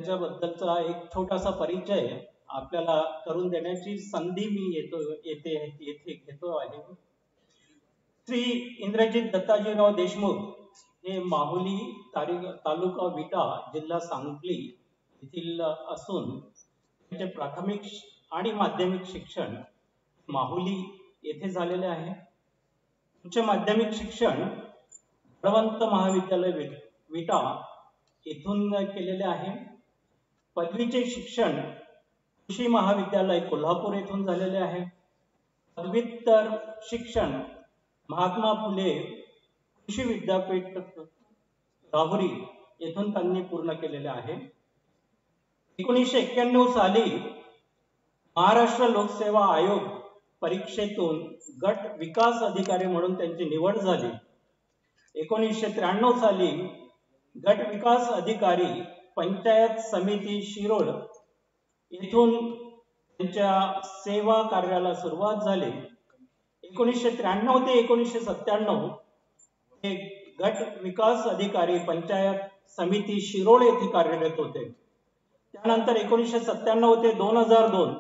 त्याच्याबद्दलचा एक छोटासा परिचय आपल्याला करून देण्याची संधी मी येथे घेतो आहे। श्री इंद्रजित दत्ताजीराव देशमुख हे माहुली तालुका विटा जिल्हा सांगली येथील असून त्यांचे प्राथमिक आणि माध्यमिक शिक्षण माहुली येथे झालेले आहे। उच्च माध्यमिक शिक्षण बळवंत महाविद्यालय विटा येथून केलेले आहे। पदवीचे शिक्षण कृषी महाविद्यालय कोल्हापूर येथून झालेले आहे। पदव्युत्तर शिक्षण महात्मा फुले कृषी विद्यापीठ राहुरी येथून त्यांनी पूर्ण केलेले आहे। 1991 साली महाराष्ट्र लोकसेवा आयोग परीक्षेतून गट विकास अधिकारी म्हणून त्यांची निवड झाली। 1993 साली गट विकास अधिकारी पंचायत समिती शिरोळ येथून त्यांच्या सेवा कार्याला सुरुवात झाली। 1993 ते 1997 हे गट विकास अधिकारी पंचायत समिती शिरोळ येथे कार्यरत होते। त्यानंतर 1997 ते 2002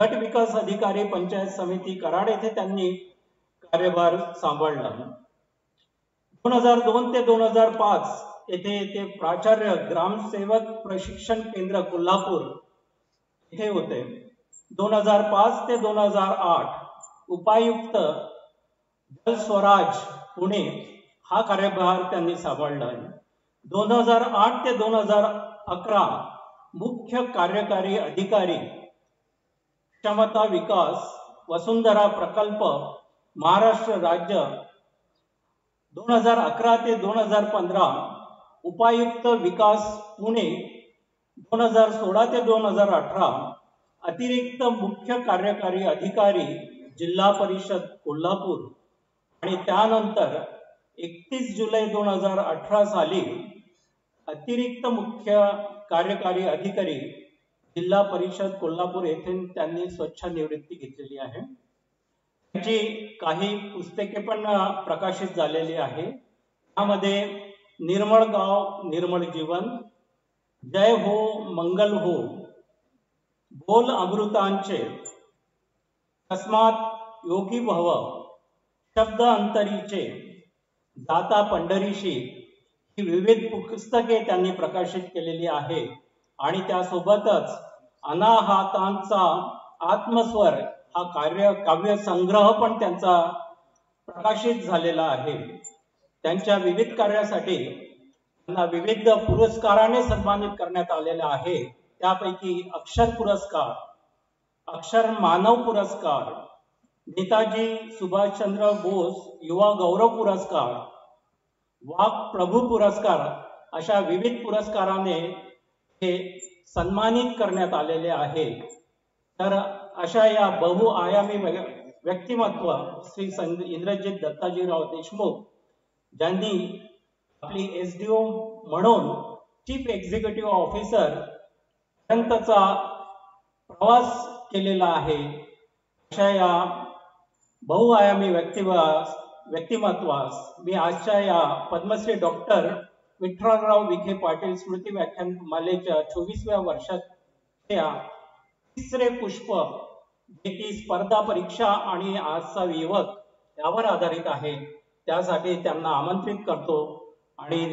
गट विकास अधिकारी पंचायत समिती कराड येथे त्यांनी कार्यभार सांभाळला। 2002 ते 2005 येथे ते प्राचार्य ग्रामसेवक प्रशिक्षण केंद्र कोल्हापूर येथे होते। 2005 ते 2008 उपायुक्त जल स्वराज पुणे हा कार्यभार त्यांनी सांभाळला। 2008 ते 2011 मुख्य कार्यकारी अधिकारी क्षमता विकास वसुंधरा प्रकल्प महाराष्ट्र राज्य। 2011 ते 2015 उपायुक्त विकास पुणे। 2016 ते 2018 अतिरिक्त मुख्य कार्यकारी अधिकारी जिल्हा परिषद कोल्हापूर आणि त्यानंतर 31 जुलै 2018 साली अतिरिक्त मुख्य कार्यकारी अधिकारी जिल्हा परिषद कोल्हापूर येथे त्यांनी स्वच्छनिवृत्ती घेतलेली आहे। त्यांची काही पुस्तके पण प्रकाशित झालेली आहे। त्यामध्ये निर्मळ गाव निर्मळ जीवन, जय हो मंगल हो, बोल अमृतांचे, तस्मात योगी भव, शब्द अंतरीचे, जाता पंढरीशी ही विविध पुस्तके त्यांनी प्रकाशित केलेली आहे। आणि त्यासोबतच अनाहतांचा आत्मस्वर हा काव्य संग्रह पण त्यांचा प्रकाशित झालेला आहे। त्यांच्या विविध कार्यासाठी त्यांना विविध पुरस्काराने सन्मानित करण्यात आलेला आहे। त्यापैकी अक्षर पुरस्कार, अक्षर मानव पुरस्कार, नेताजी सुभाषचंद्र बोस युवा गौरव पुरस्कार, वाक प्रभू पुरस्कार अशा विविध पुरस्काराने हे सन्मानित करण्यात आलेले आहे। तर अशा या बहुआयामी व्यक्तिमत्व श्री इंद्रजित दत्ताजीराव देशमुख ज्यांनी आपली SDO म्हणून चीफ एक्झिक्युटिव्ह ऑफिसर पर्यंतचा प्रवास केलेला आहे। अशा या बहुआयामी व्यक्तिमत्वास मी आजच्या या पद्मश्री डॉक्टर विठ्ठलराव विखे पाटील स्मृती व्याख्यानमालेच्या 24व्या वर्षात तिसरे पुष्प जे की स्पर्धा परीक्षा आणि आजचा युवक यावर आधारित आहे, त्यासाठी त्यांना आमंत्रित करतो आणि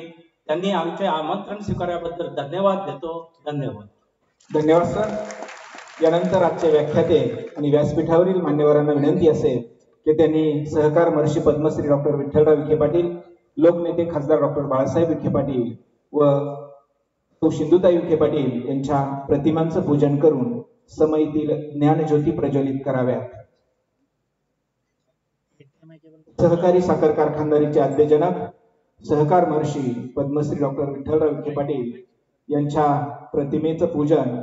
त्यांनी आमचे आमंत्रण स्वीकारल्याबद्दल धन्यवाद देतो। धन्यवाद सर। यानंतर आजचे व्याख्याते आणि व्यासपीठावरील मान्यवरांना विनंती असेल की त्यांनी सहकार महर्षी पद्मश्री डॉक्टर विठ्ठलराव विखे पाटील, लोकनेते खासदार डॉक्टर बाळासाहेब विखे पाटील व सिंधुताई विखे पाटील यांच्या प्रतिमांचं पूजन करून समयीतील ज्ञानज्योती प्रज्वलित कराव्यात। सहकारी साखर कारखानदारीचे आद्यजनक सहकार महर्षी पद्मश्री डॉक्टर विठ्ठलराव विखे पाटील यांच्या प्रतिमेचं पूजन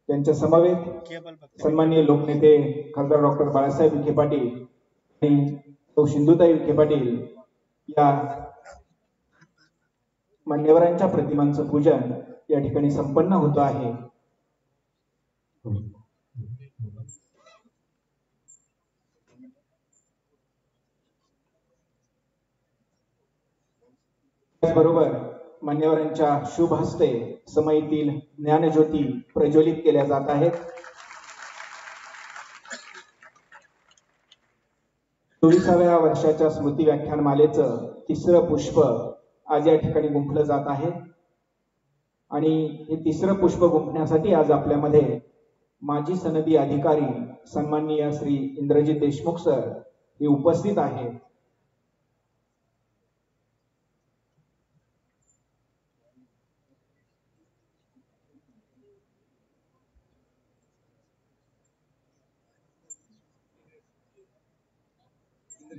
त्यांच्या समवेत सन्माननीय लोकनेते खासदार डॉक्टर बाळासाहेब विखे पाटील आणि सिंधुताई विखे पाटील या मान्यवरांच्या प्रतिमांचं पूजन या ठिकाणी संपन्न होत आहे। त्याचबरोबर मान्यवरांच्या शुभ हस्ते समयीतील ज्ञानज्योती प्रज्वलित केल्या जात आहेत. 24व्या वर्षाच्या स्मृती व्याख्यानमालेचं तिसरं पुष्प आज या ठिकाणी गुंफलं जात आहे आणि हे तिसरं पुष्प गुंफण्यासाठी आज आपल्यामध्ये माजी सनदी अधिकारी सन्माननीय श्री इंद्रजित देशमुख सर हे उपस्थित आहेत.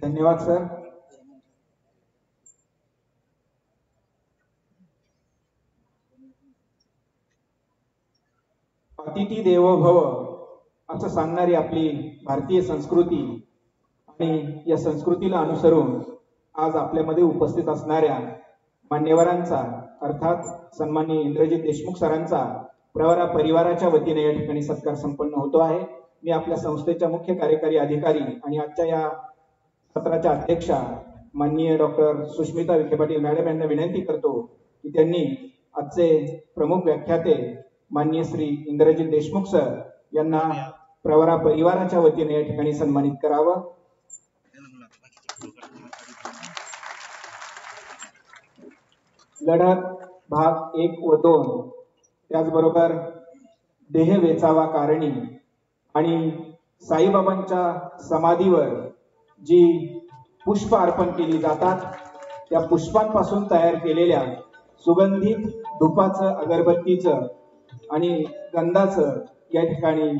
धन्यवाद सर. अतिथी देवो भव असं सांगणारी आपली भारतीय संस्कृती आणि या संस्कृतीला अनुसरून आज आपल्यामध्ये उपस्थित असणाऱ्या मान्यवरांचा अर्थात सन्माननीय इंद्रजित देशमुख सरांचा प्रवरा परिवाराच्या वतीने या ठिकाणी सत्कार संपन्न होतो आहे. मी आपल्या संस्थेच्या मुख्य कार्यकारी अधिकारी आणि आजच्या या सत्राच्या अध्यक्षा माननीय डॉक्टर सुष्मिता विखे पाटील मॅडम यांना विनंती करतो की त्यांनी आजचे प्रमुख व्याख्याते माननीय श्री इंद्रजित देशमुख सर यांना प्रवरा परिवाराच्या वतीने या ठिकाणी सन्मानित करावं. लढत भाग 1 व 2 त्याचबरोबर देह वेचावा कारणी आणि साईबाबांच्या समाधीवर जी पुष्प अर्पण केली जातात त्या पुष्पांपासून तयार केलेल्या सुगंधित धुपाचं अगरबत्तीचं आणि गंधाचं या ठिकाणी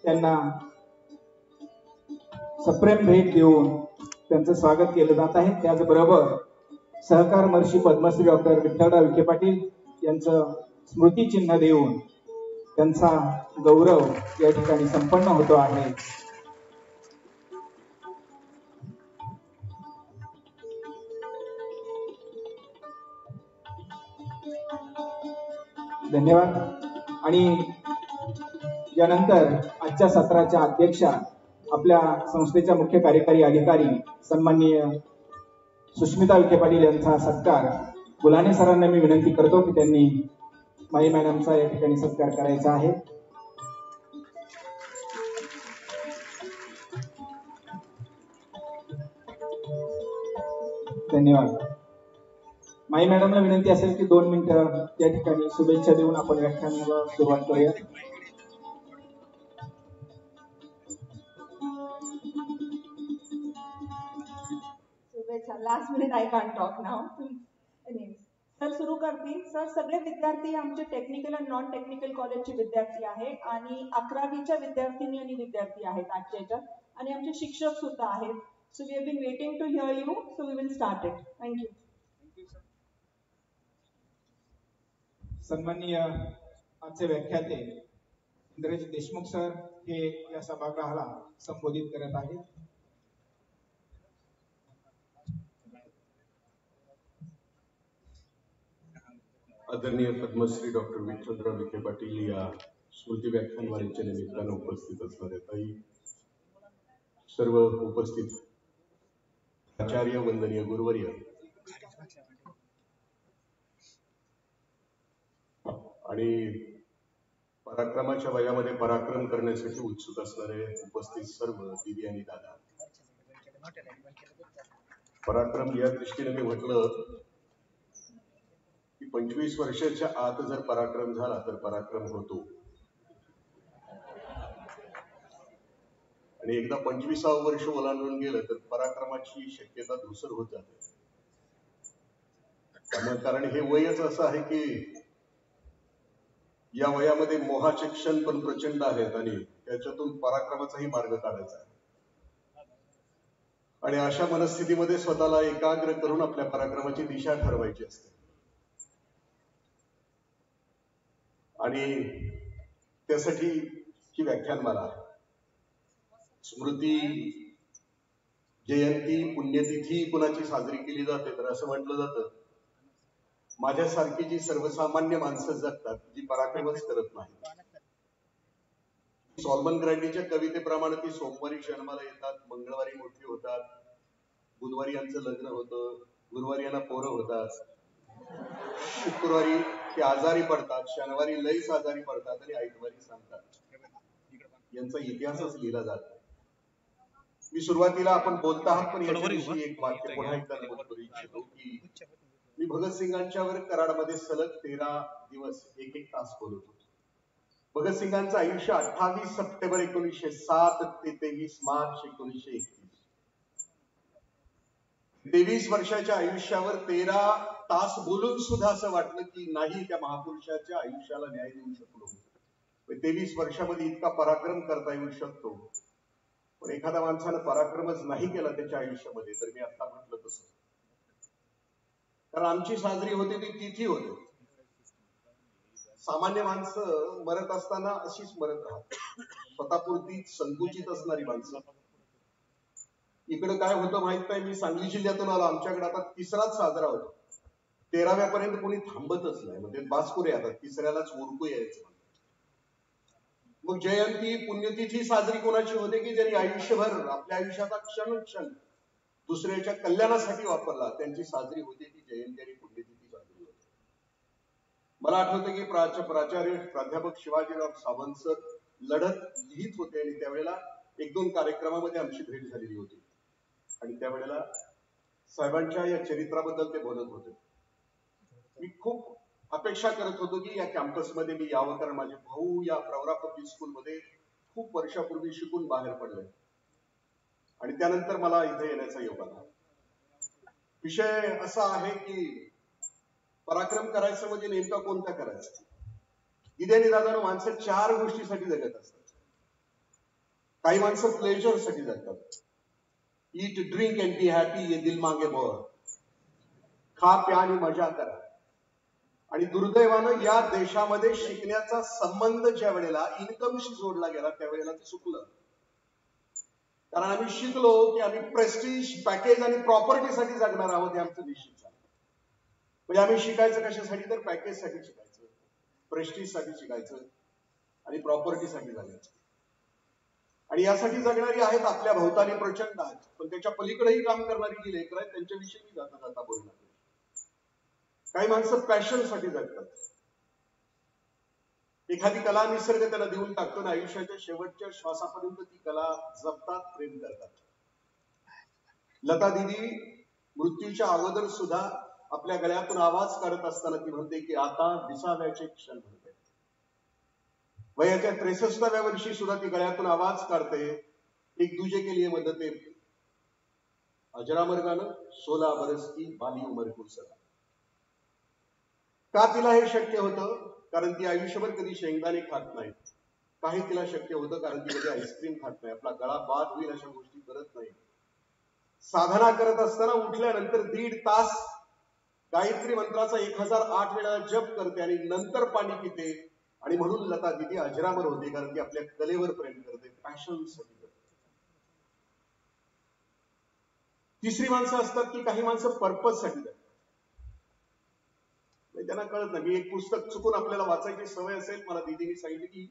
त्यांना सप्रेम भेट देऊन त्यांचं स्वागत केलं जात आहे. त्याचबरोबर सहकार महर्षी पद्मश्री डॉक्टर विठ्ठलराव विखे पाटील यांचं स्मृती चिन्ह देऊन त्यांचा गौरव या ठिकाणी संपन्न होतो आहे. धन्यवाद. आणि यानंतर आजच्या सत्राच्या अध्यक्षा आपल्या संस्थेच्या मुख्य कार्यकारी अधिकारी सन्माननीय सुष्मिता विखे पाटील यांचा सत्कार गुलाने सरांना मी विनंती करतो की त्यांनी माई मॅडमचा या ठिकाणी सत्कार करायचा आहे. धन्यवाद. माई मॅडमला विनंती असेल की 2 मिनिटं या ठिकाणी शुभेच्छा देऊन आपण व्याख्यानाला सुरुवात करूया. Last minute I can't talk now. Sir सुरू करतील. सर सगळे विद्यार्थी आमचे टेक्निकल आणि नॉन टेक्निकल कॉलेजचे विद्यार्थी आहेत आणि 11वीच्या विद्यार्थिनी आणि विद्यार्थी आहेत आजच्या याच्यात आणि आमचे शिक्षक सुद्धा आहेत. So we have been waiting to hear you. So we will start it. Thank you. सन्माननीय आजचे व्याख्याते इंद्रजित देशमुख सर हे या सभागृहाला संबोधित करत आहेत. आदरणीय पद्मश्री डॉक्टर विठ्ठलराव विखे पाटील या स्मृती व्याख्यानमालेच्या निमित्तानं उपस्थित असणाऱ्या ताई, सर्व उपस्थित आचार्य, वंदनीय गुरुवर्य आणि पराक्रमाच्या वयामध्ये पराक्रम करण्यासाठी उत्सुक असणारे उपस्थित सर्व दीदी आणि दादा. पराक्रम या दृष्टीने मी म्हटलं की 25 वर्षाच्या आत जर पराक्रम झाला तर पराक्रम होतो आणि एकदा 25वं वर्ष ओलांडून गेलं तर पराक्रमाची शक्यता धूसर होत जाते. त्यामुळे कारण हे वयच असं आहे की या वयामध्ये मोहाचे क्षण पण प्रचंड आहेत आणि त्याच्यातून पराक्रमाचाही मार्ग काढायचा आहे. आणि अशा मनस्थितीमध्ये स्वतःला एकाग्र करून आपल्या पराक्रमाची दिशा ठरवायची असते. आणि त्यासाठी ही व्याख्यानमाला स्मृती जयंती पुण्यतिथी कुणाची साजरी केली जाते तर असं म्हटलं जातं माझ्यासारखी जी सर्वसामान्य माणसं जगतात जी पराक्रमच करत नाही. सॉल्मन ग्रँडीच्या कवितेप्रमाणे ती सोमवारी जन्माला येतात, मंगळवारी मोठी होतात, बुधवारी यांचं लग्न होतं, गुरुवारी यांना पोरं होतात शुक्रवारी ते आजारी पडतात, शनिवारी लईच आजारी पडतात आणि आईतवारी सांगतात. यांचा इतिहासच लिहिला जात नाही. मी सुरुवातीला आपण बोलता आहात पण याच्याविषयी एक वाक्य पुन्हा एकदा नमूद करू इच्छितो की मी भगतसिंगांच्यावर कराडमध्ये सलग 13 दिवस एक तास बोलत होतो. भगतसिंगांचं आयुष्य 28 सप्टेंबर 1907 ते 23 मार्च 1931. 23 वर्षाच्या आयुष्यावर 13 तास बोलून सुद्धा असं वाटलं की नाही त्या महापुरुषाच्या आयुष्याला न्याय देऊ शकलो. 23 वर्षामध्ये इतका पराक्रम करता येऊ शकतो. पण एखाद्या माणसानं पराक्रमच नाही केला त्याच्या आयुष्यामध्ये तर मी आता म्हटलं तसं. कारण आमची साजरी होते ती तिथी होते. सामान्य माणसं मरत असताना अशीच मरत राहतात. स्वतःपुरती संकुचित असणारी माणसं. इकडे काय होतं माहित नाही. मी सांगली जिल्ह्यातून आलो. आमच्याकडे आता तिसराच साजरा होतो. 13व्या पर्यंत कोणी थांबतच नाही. म्हणजे बासपुरे आता तिसऱ्यालाच उरकू यायचं. मग जयंती पुण्यतिथी साजरी कोणाची होते की ज्यांनी आयुष्यभर आपल्या आयुष्याचा क्षण क्षण दुसऱ्याच्या कल्याणासाठी वापरला त्यांची साजरी होते ती जयंती आणि पुण्यतिथी साजरी होते. मला आठवतं की प्राचार्य प्राध्यापक शिवाजीराव सावंत सर लढत लिहित होते आणि त्यावेळेला 1-2 कार्यक्रमामध्ये आमची भेट झालेली होती आणि त्यावेळेला साहेबांच्या या चरित्राबद्दल ते बोलत होते. मी खूप अपेक्षा करत होतो की या कॅम्पसमध्ये मी यावं कारण माझे भाऊ या प्रवरा पब्लिक स्कूलमध्ये खूप वर्षापूर्वी शिकून बाहेर पडले आणि त्यानंतर मला इथे येण्याचा योग आला. विषय असा आहे की पराक्रम करायचं म्हणजे नेमका कोणता करायचा. इथे दादा माणसं 4 गोष्टीसाठी जगत असतात. काही माणसं प्लेजरसाठी जगतात. Eat drink and be happy ये दिल मागे बोर. खा प्या आणि मजा करा. आणि दुर्दैवानं या देशामध्ये शिकण्याचा संबंध ज्या वेळेला इन्कमशी जोडला गेला त्यावेळेला ते चुकलं. कारण आम्ही शिकलो की आम्ही प्रेस्टिज पॅकेज आणि प्रॉपर्टीसाठी जगणार आहोत हे आमचं निश्चित झालं. म्हणजे आम्ही शिकायचं कशासाठी तर पॅकेजसाठी शिकायचं, प्रेस्टिजसाठी शिकायचं आणि प्रॉपर्टीसाठी जगायचं. आणि यासाठी जगणारी आहेत आपल्या भोवताली प्रचंड आहेत. पण त्याच्या पलीकडेही काम करणारी जी लेकरं आहेत त्यांच्याविषयी मी जाता जाता बोलणार. काही माणसं पॅशनसाठी जगतात. एखादी कला निसर्ग त्यांना देऊन टाकतो आणि आयुष्याच्या शेवटच्या श्वासापर्यंत ती कला जपतात, प्रेम करतात. लता दिदी मृत्यूच्या अगोदर सुद्धा आपल्या गळ्यातून आवाज काढत असताना ती म्हणते की आता विसाव्याचे क्षण म्हणते. वयाच्या 63व्या वर्षी सुद्धा ती गळ्यातून आवाज काढते, एक दूजे के लिए मदते. अजरामर गाणं 16 बरस की बाली उमर को सदा. का तिला हे शक्य होतं? कारण ती आयुष्यभर कधी शेंगदाणे खात नाही. काही तिला शक्य होतं कारण ती कधी आईस्क्रीम खात नाही. आपला गळा बाद होईल अशा गोष्टी करत नाही. साधना करत असताना उठल्यानंतर 1.5 तास गायत्री मंत्राचा 1008 वेळा जप करते आणि नंतर पाणी पिते. आणि म्हणून लता दिदी अजरामर होते कारण ती आपल्या कलेवर प्रेम करते, पॅशनसाठी करते. तिसरी माणसं असतात की काही माणसं पर्पज साठी करतात. त्यांना कळत नाही. मी एक पुस्तक चुकून आपल्याला वाचायची सवय असेल, मला दीदीने सांगितलं की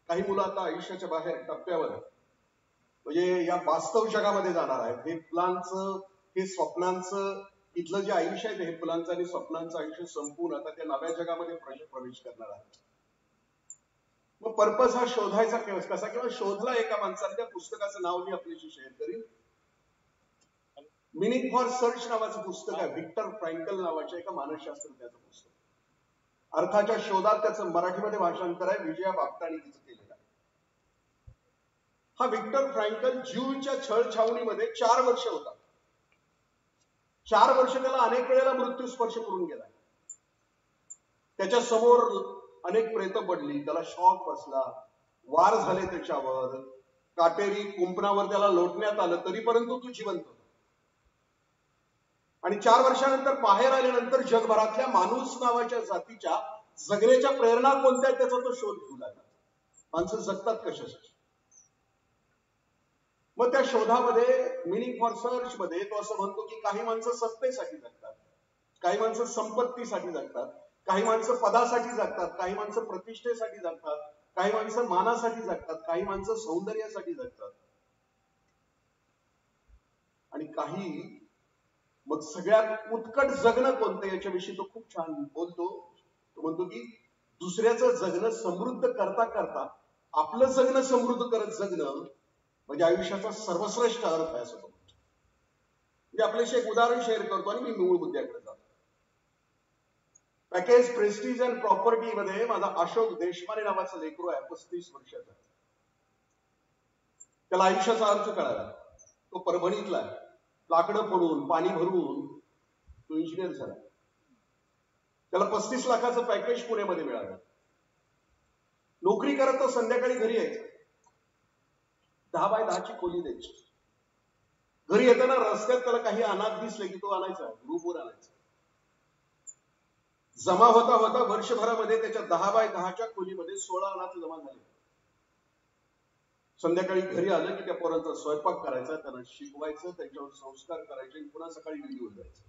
काही मुलं आता आयुष्याच्या बाहेर टप्प्यावर म्हणजे या वास्तव जगामध्ये जाणार आहेत. हे फुलांचं, हे स्वप्नांचं इथलं जे आयुष्य आहे हे फुलांचं आणि स्वप्नांचं आयुष्य संपून आता त्या नव्या जगामध्ये प्रवेश करणार आहेत. मग पर्पज हा शोधायचा कसा किंवा शोधला एका माणसाने. त्या पुस्तकाचं नाव मी आपल्याशी शेअर करीन. मिनिंग फॉर सर्च नावाचं पुस्तक आहे. व्हिक्टर फ्रँकल नावाच्या एका मानसशास्त्रज्ञाचं पुस्तक. अर्थाच्या शोधात त्याचं मराठीमध्ये भाषांतर आहे, विजया बापटाने तिचं केलेलं आहे. हा व्हिक्टर फ्रँकल ज्यूच्या छळछावणीमध्ये 4 वर्ष होता. 4 वर्ष त्याला अनेक वेळेला मृत्यू स्पर्श करून गेला. त्याच्या समोर अनेक प्रेत पडली, त्याला शॉक बसला, वार झाले त्याच्यावर, काटेरी कुंपणावर त्याला लोटण्यात आलं, तरी परंतु तो जिवंत होता. आणि 4 वर्षानंतर बाहेर आल्यानंतर जगभरातल्या माणूस नावाच्या जातीच्या जगण्याच्या प्रेरणा कोणत्या आहेत त्याचा तो शोध घेऊ लागला. माणसं जगतात कशासाठी. मग त्या शोधामध्ये मिनिंग फॉर सर्च मध्ये तो असं म्हणतो की काही माणसं सत्तेसाठी जगतात, काही माणसं संपत्तीसाठी जगतात, काही माणसं पदासाठी जगतात, काही माणसं प्रतिष्ठेसाठी जगतात, काही माणसं मानासाठी जगतात, काही माणसं सौंदर्यासाठी जगतात आणि काही मग सगळ्यात उत्कट जगणं कोणतं याच्याविषयी तो खूप छान बोलतो. तो म्हणतो की दुसऱ्याचं जगणं समृद्ध करता करता आपलं जगणं समृद्ध करत जगणं म्हणजे आयुष्याचा सर्वश्रेष्ठ अर्थ आहे असं तो म्हणतो. म्हणजे आपल्याशी एक उदाहरण शेअर करतो आणि मी मूळ मुद्द्याकडे जातो. पॅकेज प्रेस्टीज अँड प्रॉपर्टी मध्ये माझा अशोक देशमाने नावाचा लेकरू आहे, 35 वर्षाचा. त्याला आयुष्याचा अर्थ कळाला. तो परभणीतला आहे. लाकडं फोडून पाणी भरून तो इंजिनियर झाला. त्याला 35 लाखाचं पॅकेज पुण्यामध्ये मिळालं. नोकरी करत तो संध्याकाळी घरी यायचा. 10 बाय 10ची खोली द्यायची. घरी येताना रस्त्यात त्याला काही अनाथ दिसले की तो आणायचा, ग्रुपवर आणायचा. जमा होता होता वर्षभरामध्ये त्याच्या 10 बाय 10च्या खोलीमध्ये 16 अनाथ जमा झाले. संध्याकाळी घरी आलं की त्या पोरांचा स्वयंपाक करायचा, त्यांना शिकवायचं, त्यांच्यावर संस्कार करायचे आणि पुन्हा सकाळी ड्युटीवर जायचं.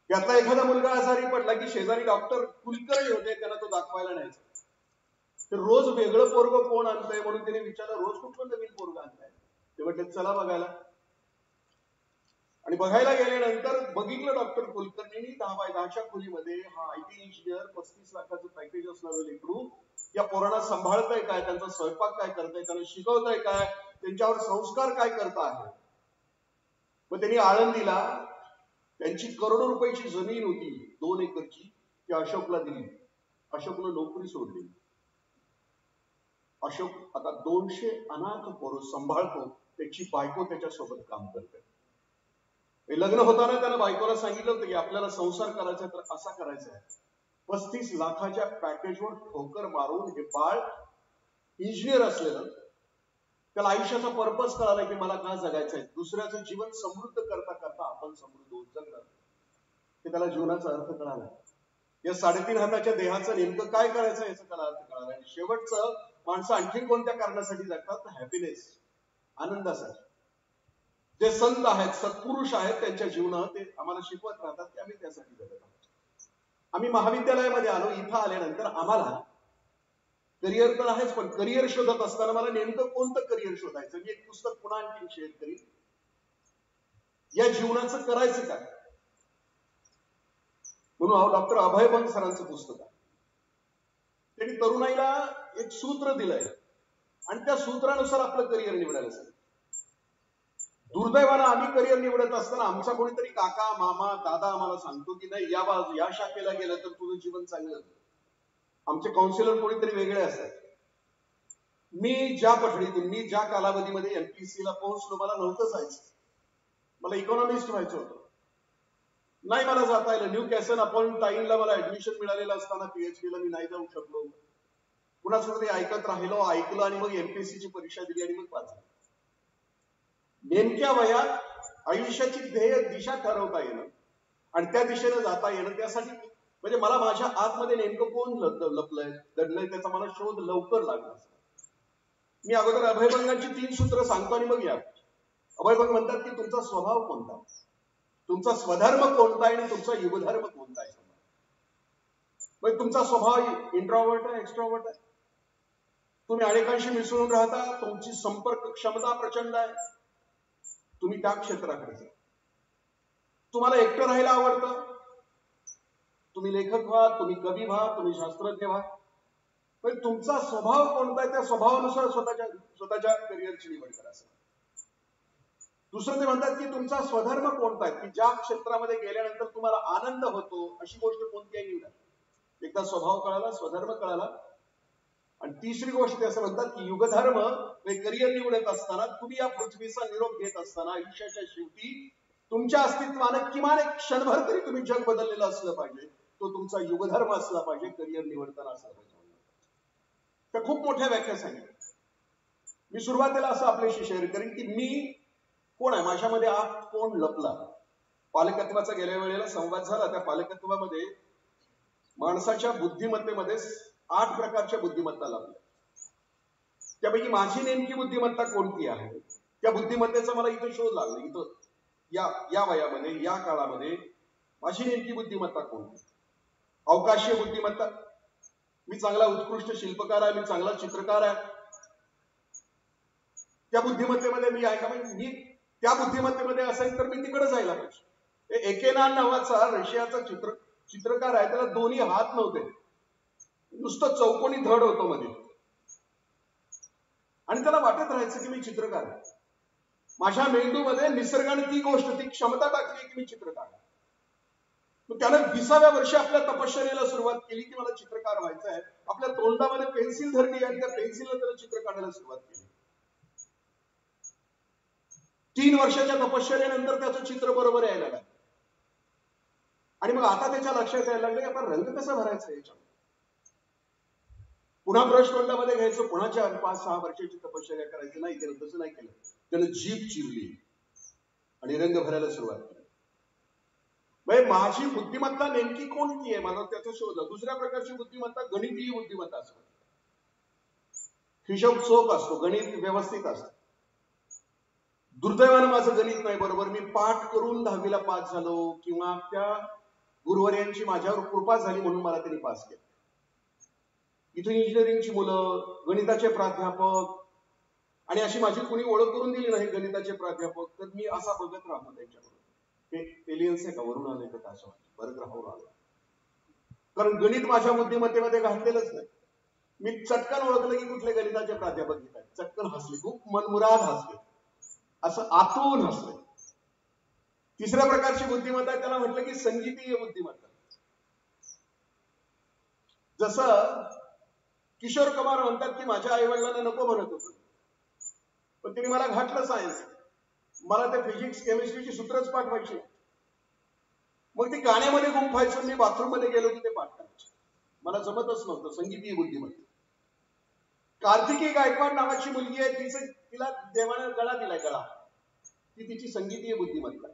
यातला एखादा मुलगा आजारी पडला की शेजारी डॉक्टर कुलकर्णी होते, त्यांना तो दाखवायला न्यायचा. तर रोज वेगळं पोरग कोण आणतंय म्हणून त्याने विचारलं, रोज कुठलं नवीन पोरग आणताय? ते म्हटलं चला बघायला. आणि बघायला गेल्यानंतर बघितलं डॉक्टर कुलकर्णींनी 10 बाय 10च्या खोलीमध्ये हा IT इंजिनियर 35 लाखाचं पॅकेज असणारं लेकरू या पोरांना सांभाळतंय काय, त्यांचा स्वयंपाक काय करताय, त्यांना शिकवतंय काय, त्यांच्यावर संस्कार काय करता आहे. मग त्यांनी आळंदीला त्यांची करोडो रुपयाची जमीन होती 2 एकरची, ती अशोकला दिली. अशोकनं नोकरी सोडली. अशोक आता 200 अनाथ पोरं सांभाळतो. त्याची बायको त्याच्यासोबत काम करते. लग्न होताना त्यानं बायकोला सांगितलं होतं की आपल्याला संसार करायचा तर असा करायचा आहे. 35 लाखाच्या पॅकेजवर ठोकर मारून हे बाळ इंजिनियर असलेलं त्याला आयुष्याचा पर्पज कळाला की मला का जगायचंय. दुसऱ्याचं जीवन समृद्ध करता करता आपण समृद्ध होत जगणार हे त्याला जीवनाचा अर्थ कळाला. या 3.5 हाताच्या देहाचं नेमकं काय करायचं याचा त्याला अर्थ कळाला. आणि शेवटचं माणसं आणखी कोणत्या कारणासाठी जगतात? हॅपीनेस, आनंदासाठी. जे संत आहेत, सत्पुरुष आहेत, त्यांच्या जीवनात ते आम्हाला शिकवत राहतात की आम्ही त्यासाठी जगत आहोत. आम्ही महाविद्यालयामध्ये आलो. इथं आल्यानंतर आम्हाला करिअर तर आहेच, पण करिअर शोधत असताना मला नेमकं कोणतं करिअर शोधायचं. मी एक पुस्तक पुन्हा आणखी शेअर करीन. या जीवनाचं करायचं काय म्हणून डॉक्टर अभय बंग सरांचं पुस्तक आहे. त्यांनी तरुणाईला एक सूत्र दिलंय आणि त्या सूत्रानुसार आपलं करिअर निवडायला सांगितलं. दुर्दैवानं आम्ही करिअर निवडत असताना आमचा कोणीतरी काका, मामा, दादा आम्हाला सांगतो की नाही या शाखेला गेलं तर तुझं जीवन चांगलं. आमचे काउन्सिलर कोणीतरी वेगळे असतात. मी ज्या पठडीतून, मी ज्या कालावधीमध्ये MPSC ला पोहोचलो, मला नव्हतं जायचं. मला इकॉनॉमिस्ट व्हायचं होतं. नाही मला जाता आलं. न्यू कॅसन अपॉन टाईमला मला ऍडमिशन मिळालेलं असताना PhD ला मी नाही जाऊ शकलो. पुन्हा सुद्धा ते ऐकत राहिलो, ऐकलं आणि मग MPSC ची परीक्षा दिली आणि मग वाचलं. नेमक्या वयात आयुष्याची ध्येय दिशा ठरवता येणं आणि त्या दिशेनं जाता येणं, त्यासाठी म्हणजे मला माझ्या आतमध्ये नेमकं कोण लपलंय, दडलंय, त्याचा मला शोध लवकर लागला. मी अगोदर अभयभंगांची 3 सूत्र सांगतो आणि मग या. अभयभंग म्हणतात की तुमचा स्वभाव कोणता, तुमचा स्वधर्म कोणता आणि तुमचा युगधर्म कोणता आहे. म्हणजे तुमचा स्वभाव इंट्रॉवर्ट आहे, एक्स्ट्रॉवर्ट आहे, तुम्ही अनेकांशी मिसळून राहता, तुमची संपर्क क्षमता प्रचंड आहे, तुम्ही त्या क्षेत्राकडे जा. तुम्हाला एकटं राहायला आवडतं, तुम्ही लेखक व्हा, तुम्ही कवी व्हा, तुम्ही शास्त्रज्ञ व्हा. पण तुमचा स्वभाव कोणता आहे त्या स्वभावानुसार स्वतःच्या करिअरची निवड करा. दुसरं ते म्हणतात की तुमचा स्वधर्म कोणता आहे, की ज्या क्षेत्रामध्ये गेल्यानंतर तुम्हाला आनंद होतो अशी गोष्ट कोणती आहे निवडा. एकदा स्वभाव कळाला, स्वधर्म कळाला. आणि तिसरी गोष्ट ते असं म्हणतात की युगधर्म करिअर निवडत असताना, तुम्ही या पृथ्वीचा निरोप घेत असताना आयुष्याच्या शेवटी तुमच्या अस्तित्वानं किमान एक क्षणभर तरी तुम्ही जग बदललेलं असलं पाहिजे. तो तुमचा युगधर्म असला पाहिजे, करिअर निवडताना असला पाहिजे. त्या खूप मोठ्या व्याख्या सांगितल्या. मी सुरुवातीला असं आपल्याशी शेअर करीन की मी कोण आहे, माझ्यामध्ये आत कोण लपला. पालकत्वाचा गेल्या वेळेला संवाद झाला. त्या पालकत्वामध्ये माणसाच्या बुद्धिमत्तेमध्ये 8 प्रकारच्या बुद्धिमत्ता लाभल्या. त्यापैकी माझी नेमकी बुद्धिमत्ता कोणती आहे, त्या बुद्धिमत्तेचा मला इथं शोध लागला. इथं या वयामध्ये, या काळामध्ये माझी नेमकी बुद्धिमत्ता कोणती. अवकाशीय बुद्धिमत्ता, मी चांगला उत्कृष्ट शिल्पकार आहे, मी चांगला चित्रकार आहे. त्या बुद्धिमत्तेमध्ये मी आहे का, म्हणजे मी त्या बुद्धिमत्तेमध्ये असेल तर मी तिकडे जायला पाहिजे. एकेनान नावाचा रशियाचा चित्रकार आहे, त्याला दोन्ही हात नव्हते, नुसतं चौकोनी धड होतं मध्ये, आणि त्याला वाटत राहायचं की मी चित्रकार आहे. माझ्या मेंदूमध्ये निसर्गाने ती गोष्ट, ती क्षमता टाकली की मी चित्रकार आहे. त्यानं 20व्या वर्षी आपल्या तपश्चर्येला सुरुवात केली की मला चित्रकार व्हायचं आहे. आपल्या तोंडामध्ये पेन्सिल धरली आणि त्या पेन्सिलनं त्याला चित्र काढायला सुरुवात केली. 3 वर्षाच्या तपश्चर्येनंतर त्याचं चित्र बरोबर यायला लागलं. आणि मग आता त्याच्या लक्षात यायला लागलं की आता रंग कसा भरायचा याच्यावर. पुन्हा ब्रश तोंडामध्ये घ्यायचं, पुन्हा 4, 5, 6 वर्षाची तपश्चर्या करायची. नाही केलं, तसं नाही केलं. त्यानं जीभ चिरली आणि रंग भरायला सुरुवात केली. माझी बुद्धिमत्ता नेमकी कोणती आहे मला त्याचा शोध. दुसऱ्या प्रकारची बुद्धिमत्ता गणितीय बुद्धिमत्ता असते. हिशोब चोख असतो, गणित व्यवस्थित असतं. दुर्दैवानं माझं गणित नाही बरोबर. मी पाठ करून 10वीला पास झालो, किंवा त्या गुरुवर्यांची माझ्यावर कृपा झाली म्हणून मला त्यांनी पास केलं. इथून इंजिनिअरिंगची मुलं, गणिताचे प्राध्यापक, आणि अशी माझी कोणी ओळख करून दिली नाही गणिताचे प्राध्यापक, तर मी असा बघत राहतो त्यांच्याकडून. ते एलियन्स आहे का, वरून आले का असं परत राहून आलो. कारण गणित माझ्या बुद्धिमत्तेमध्ये घातलेलंच नाही. मी चटकन ओळखलं की कुठले गणिताचे प्राध्यापक घेत आहेत, चटकन हसले, खूप मनमुराद हसले, असं आतून हसले. तिसऱ्या प्रकारची बुद्धिमत्ता त्याला म्हटलं की संगीतीय बुद्धिमत्ता. जसं किशोर कुमार म्हणतात की माझ्या आई वडिलांना नको म्हणत होतं, पण त्यांनी मला घातलं सायन्स. मला ते फिजिक्स केमिस्ट्रीची सूत्रच पाठवायची. मग ती गाण्यामध्ये गुंफायचं, मी बाथरूम मध्ये गेलो की ते पाठ करायचे. मला जमतच नव्हतं. संगीतीय बुद्धिमत्ता. कार्तिकी गायकवाड नावाची मुलगी आहे, तिला देवाने गळा दिलाय, गळा. ती तिची संगीतीय बुद्धिमत्ता.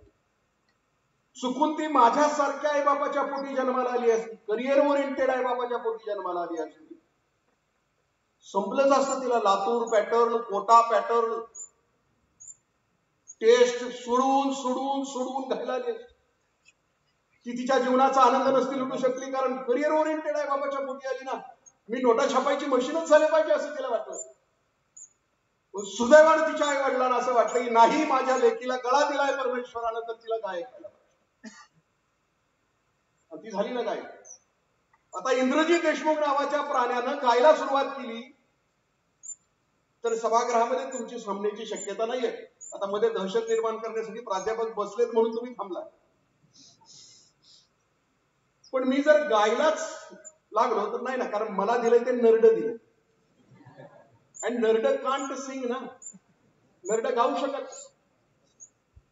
चुकून ती माझ्यासारख्या आई बापाच्या पोटी जन्माला आली असती, करिअर ओरिएंटेड आई बापाच्या पोटी जन्माला आली असती, संपलंच असतं. तिला Latur pattern, Kota pattern, test सोडून सोडून सोडून घायला आली असती. ती तिच्या जीवनाचा आनंद नसती लुटू शकली, कारण करिअर ओरिएंटेड आहे बाबाच्या पोटी आली ना. मी नोटा छापायची मशीनच झाले पाहिजे असं तिला वाटलं. सुदैवानं तिच्या आई वडिलांना असं वाटलं की नाही, माझ्या लेकीला गळा दिलाय परमेश्वरानं, तर तिला गायक व्हायला पाहिजे. आणि ती झाली ना गायक. आता इंद्रजीत देशमुख नावाच्या प्राण्यानं गायला सुरुवात केली तर सभागृहामध्ये तुमची थांबण्याची शक्यता नाहीये. आता मध्ये दहशत निर्माण करण्यासाठी प्राध्यापक बसलेत म्हणून तुम्ही थांबला. पण मी जर गायलाच लागलो तर नाही ना, कारण मला दिलंय ते नरड दिलं. आणि नरड कांट सिंग ना, नरड गाऊ शकत.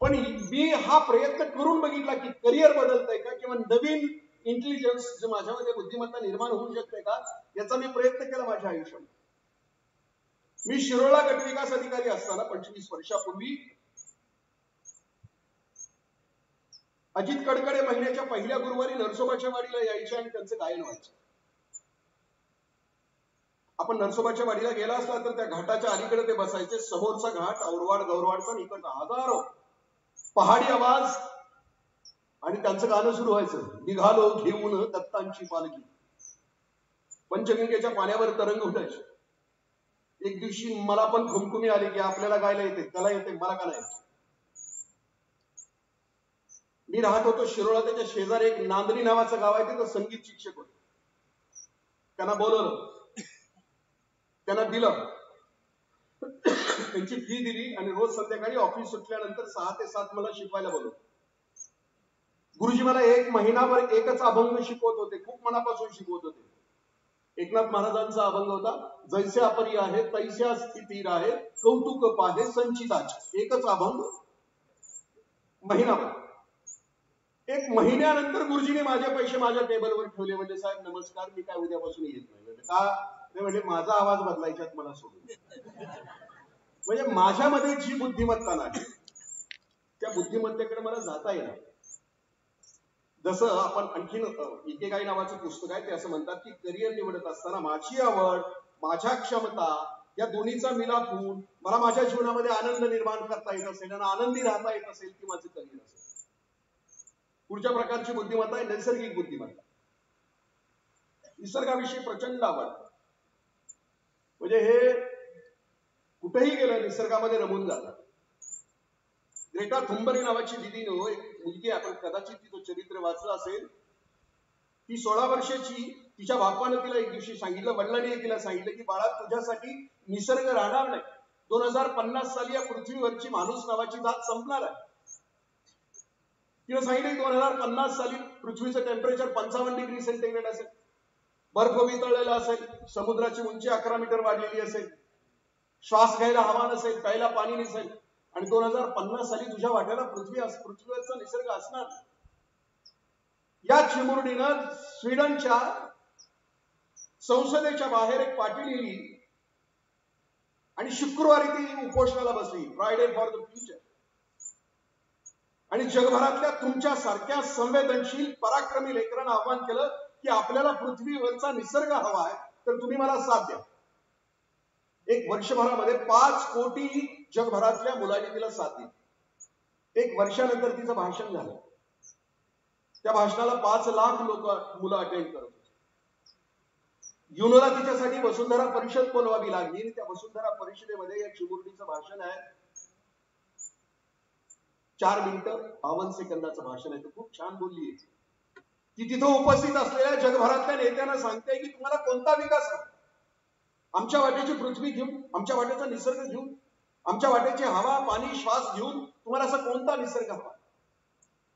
पण मी हा प्रयत्न करून बघितला की करिअर बदलतंय का, किंवा नवीन इंटेलिजन्स जे माझ्यामध्ये बुद्धिमत्ता निर्माण होऊ शकते का, याचा मी प्रयत्न केला माझ्या आयुष्यात. मी शिरोळा गट विकास अधिकारी असताना 25 वर्षापूर्वी अजित कडकडे महिन्याच्या पहिल्या गुरुवारी नरसोबाच्या वाडीला यायचे आणि त्यांचं गायन व्हायचं. आपण नरसोबाच्या वाडीला गेला असला तर त्या घाटाच्या अलीकडे ते बसायचे. समोरचा घाट औरवाड गौरवाडचा, निकट हजारो पहाडी आवाज, आणि त्यांचं गाणं सुरू व्हायचं. निघालो घेऊन दत्तांची पालखी. पंचगंगेच्या पाण्यावर तरंग उठायचे. एक दिवशी मला पण खुमखुमी आली की आपल्याला गायला येते, त्याला येते, मला का नाही. मी राहत होतो शिरोळा, त्याच्या शेजारी एक नांदणी नावाचं गाव आहे, तिथं संगीत शिक्षक होते. त्यांना बोलवलं, त्यांना दिलं, त्यांची फी दिली, आणि रोज संध्याकाळी ऑफिस सुटल्यानंतर 6 ते 7 मला शिकवायला बोलवलं. गुरुजी मला 1 महिनाभर एकच अभंग शिकवत होते, खूप मनापासून शिकवत होते. एकनाथ महाराजांचा अभंग होता, जैसे अपरी आहे तैस्या स्थितीर आहे, कौतुक पाहे संचिताचे. एकच अभंग महिनाभर. 1 महिन्यानंतर गुरुजीने माझे पैसे माझ्या टेबलवर ठेवले. म्हणजे साहेब नमस्कार, मी काय उद्यापासून येत नाही. का? ते म्हणजे माझा आवाज बदलायच्यात मला सोडून. म्हणजे माझ्यामध्ये जी बुद्धिमत्ता नाही त्या बुद्धिमत्तेकडे मला जाता येणार. जसं आपण आणखीन इकेगाई नावाचं पुस्तक आहे, ते असं म्हणतात की करिअर निवडत असताना माझी आवड, माझ्या क्षमता या दोन्हीचा मिलाप होऊन मला माझ्या जीवनामध्ये आनंद निर्माण करता येत असेल आणि आनंदी राहता येत असेल की माझं करिअर असेल. पुढच्या प्रकारची बुद्धिमत्ता आहे नैसर्गिक बुद्धिमत्ता. निसर्गाविषयी प्रचंड आवड. म्हणजे हे कुठेही गेलं निसर्गामध्ये रमून जातात. ग्रेटा थुंबरी नावाची दिदीनं, एक मुलगी, आपण कदाचित तिचं चरित्र वाचलं असेल, ती 16 वर्षाची, तिच्या बापानं तिला एक दिवशी सांगितलं, वडिलांनी तिला सांगितलं की बाळा तुझ्यासाठी निसर्ग राहणार नाही, 2050 साली या पृथ्वीवरची माणूस नावाची जात संपणार आहे. तिला सांगितलं 2050 साली पृथ्वीचं टेम्परेचर 55 डिग्री सेंटीग्रेड असेल, बर्फ वितळलेला असेल, समुद्राची उंची 11 मीटर वाढलेली असेल, श्वास घ्यायला हवा नसेल, प्यायला पाणी नसेल, आणि 2050 साली तुझ्या वाट्याला पृथ्वीवरचा निसर्ग असणार. या चिमुरडीनं स्वीडनच्या संसदेच्या बाहेर एक पाटी लिहिली आणि शुक्रवारी ती उपोषणाला बसली, फ्रायडे फॉर द फ्युचर. आणि जगभरातल्या तुमच्या सारख्या संवेदनशील पराक्रमी लेकरांना आव्हान केलं की आपल्याला पृथ्वीवरचा निसर्ग हवा आहे, तर तुम्ही मला साथ द्या. एक वर्षभरामध्ये 5 कोटी जगभरातल्या मुलांनी तिला साथ दिली. एक वर्षानंतर तिचं भाषण झालं. त्या भाषणाला 5 लाख मुलं अटेंड करत होती. युनोला तिच्यासाठी वसुंधरा परिषद बोलवावी लागली. त्या वसुंधरा परिषदेमध्ये या चिमुरडीचं भाषण आहे, 4 मिनिटं 52 सेकंदाचं भाषण आहे. खूप छान बोलली. ती तिथं उपस्थित असलेल्या जगभरातल्या नेत्यांना सांगते की तुम्हाला कोणता विकास आहे, आमच्या वाटेची पृथ्वी घेऊन, आमच्या वाटेचा निसर्ग घेऊन, आमच्या वाटेची हवा पाणी श्वास घेऊन तुम्हाला असा कोणता निसर्ग हवा.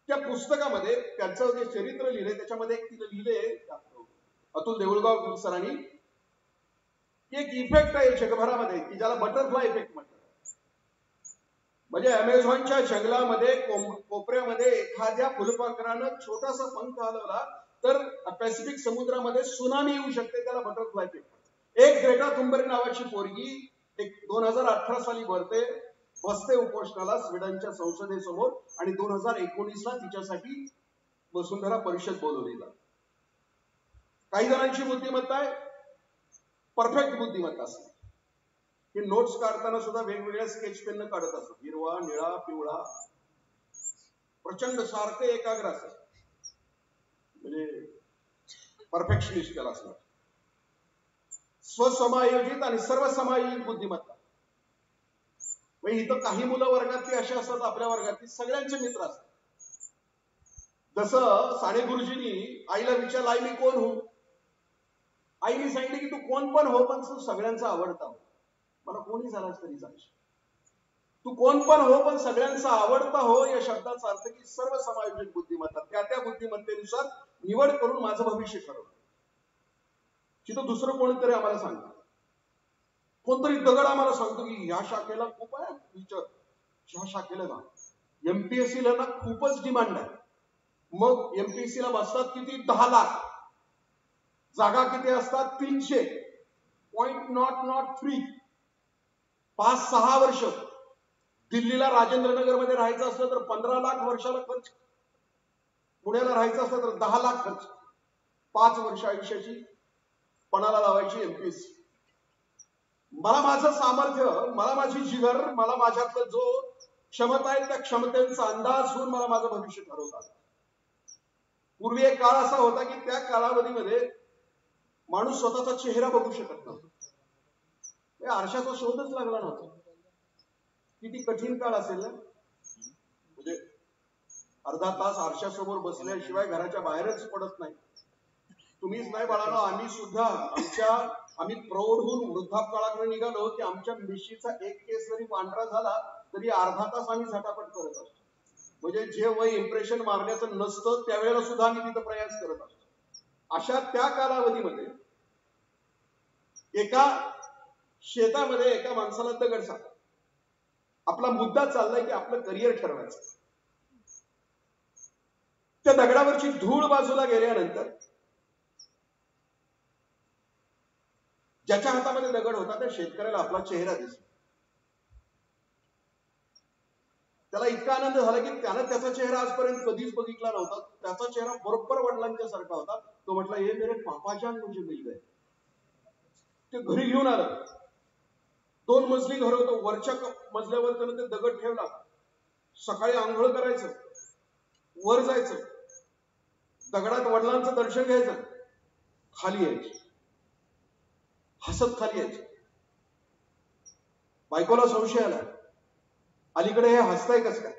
त्या पुस्तकामध्ये त्याचं जे चरित्र लिहिलंय त्याच्यामध्ये एक तिला लिहिलंय अतुल देऊळगाव सरांनी, एक इफेक्ट आहे जगभरामध्ये की ज्याला बटरफ्लाय इफेक्ट म्हणतात. म्हणजे अमेझॉनच्या जंगलामध्ये कोपऱ्यामध्ये एखाद्या फुलपाखरानं छोटासा पंख हलवला तर पॅसिफिक समुद्रामध्ये सुनामी येऊ शकते, त्याला बटरफ्लाय इफेक्ट. एक ग्रेटा थुंबरी नावाची पोरगी 2018 साली बसते उपोषणाला स्वीडनच्या संसदेसमोर, आणि 2019ला तिच्यासाठी वसुंधरा परिषद बोलवली जाते. काही जणांची बुद्धिमत्ता आहे परफेक्ट बुद्धिमत्ता असते, हे नोट्स काढताना सुद्धा वेगवेगळ्या स्केच पेन काढत असतात, हिरवा निळा पिवळा, प्रचंड सारखं एकाग्र असतात, म्हणजे परफेक्शनिस्ट त्याला असणार. स्वसमायोजित आणि सर्वसमायोजित बुद्धिमत्ता. इथं काही मुलं वर्गातली अशी असतात, आपल्या वर्गातली सगळ्यांचे मित्र असतात. जसं साने गुरुजींनी आईला विचारलं, आई मी कोण हो? आईने सांगितलं की तू कोण पण हो, पण तू सगळ्यांचा आवडता हो. मला कोणी झालास तरी चालशील, तू कोण पण हो पण सगळ्यांचा आवडता हो. या शब्दाचा अर्थ की सर्वसमायोजित बुद्धिमत्ता, त्या बुद्धिमत्तेनुसार निवड करून माझं भविष्य ठरवलं. तिथं दुसरं कोणीतरी आम्हाला सांगतं, कोणतरी दगड आम्हाला सांगतो की ह्या शाखेला खूप आहे टीचर, ह्या शाखेला ना एमपीएससीला ना खूपच डिमांड आहे. मग एमपीएससीला बसतात किती, 10 लाख. जागा किती असतात, 300.03. 5-6 वर्ष. दिल्लीला राजेंद्रनगर मध्ये राहायचं असलं तर 15 लाख वर्षाला खर्च, पुण्याला राहायचं असलं तर 10 लाख खर्च. 5 वर्ष आयुष्याची पणाला लावायची एमपीएससी. मला माझं सामर्थ्य, मला माझी जिगर, मला माझ्यातलं जो क्षमता आहे त्या क्षमतेचा अंदाज होऊन मला माझं भविष्य ठरवतात. पूर्वी एक काळ असा होता की त्या कालावधीमध्ये माणूस स्वतःचा चेहरा बघू शकत नव्हता, आरशाचा शोधच लागला नव्हता. किती कठीण काळ असेल ना. म्हणजे अर्धा तास आरशासमोर बसल्याशिवाय घराच्या बाहेरच पडत नाही. तुम्हीच नाही बाळांनो, आम्ही सुद्धा आम्ही प्रौढ होऊन वृद्धापकाळाकडे निघालो की आमच्या मिशीचा एक केस जरी पांढरा झाला तरी अर्धा तास आम्ही झटापट करत असतो. म्हणजे जे वय इम्प्रेशन मारण्याचं नसतं त्यावेळेला सुद्धा आम्ही तिथं प्रयास करत असतो. अशा त्या कालावधीमध्ये एका शेतामध्ये एका माणसाला दगड सापडला. आपला मुद्दा चाललाय की आपलं करिअर ठरवायचं. त्या दगडावरची धूळ बाजूला गेल्यानंतर ज्याच्या हातामध्ये दगड होता त्या शेतकऱ्याला आपला चेहरा दिसला. त्याला इतका आनंद झाला की त्यानं त्याचा चेहरा आजपर्यंत कधीच बघितला नव्हता. त्याचा चेहरा बरोबर वडिलांच्या सारखा होता. तो म्हटला, हे मेरे पापाजान मुझे मिल गए. ते घरी घेऊन आलं. 2 मजली घर होतं. वरच्या मजल्यावर त्यानं ते दगड ठेवला. सकाळी आंघोळ करायचं, वर जायचं, दगडात वडिलांचं दर्शन घ्यायचं, खाली यायचं, हसत खाली यायचं. बायकोला संशय आला, अलीकडे हे हसताय कसं काय.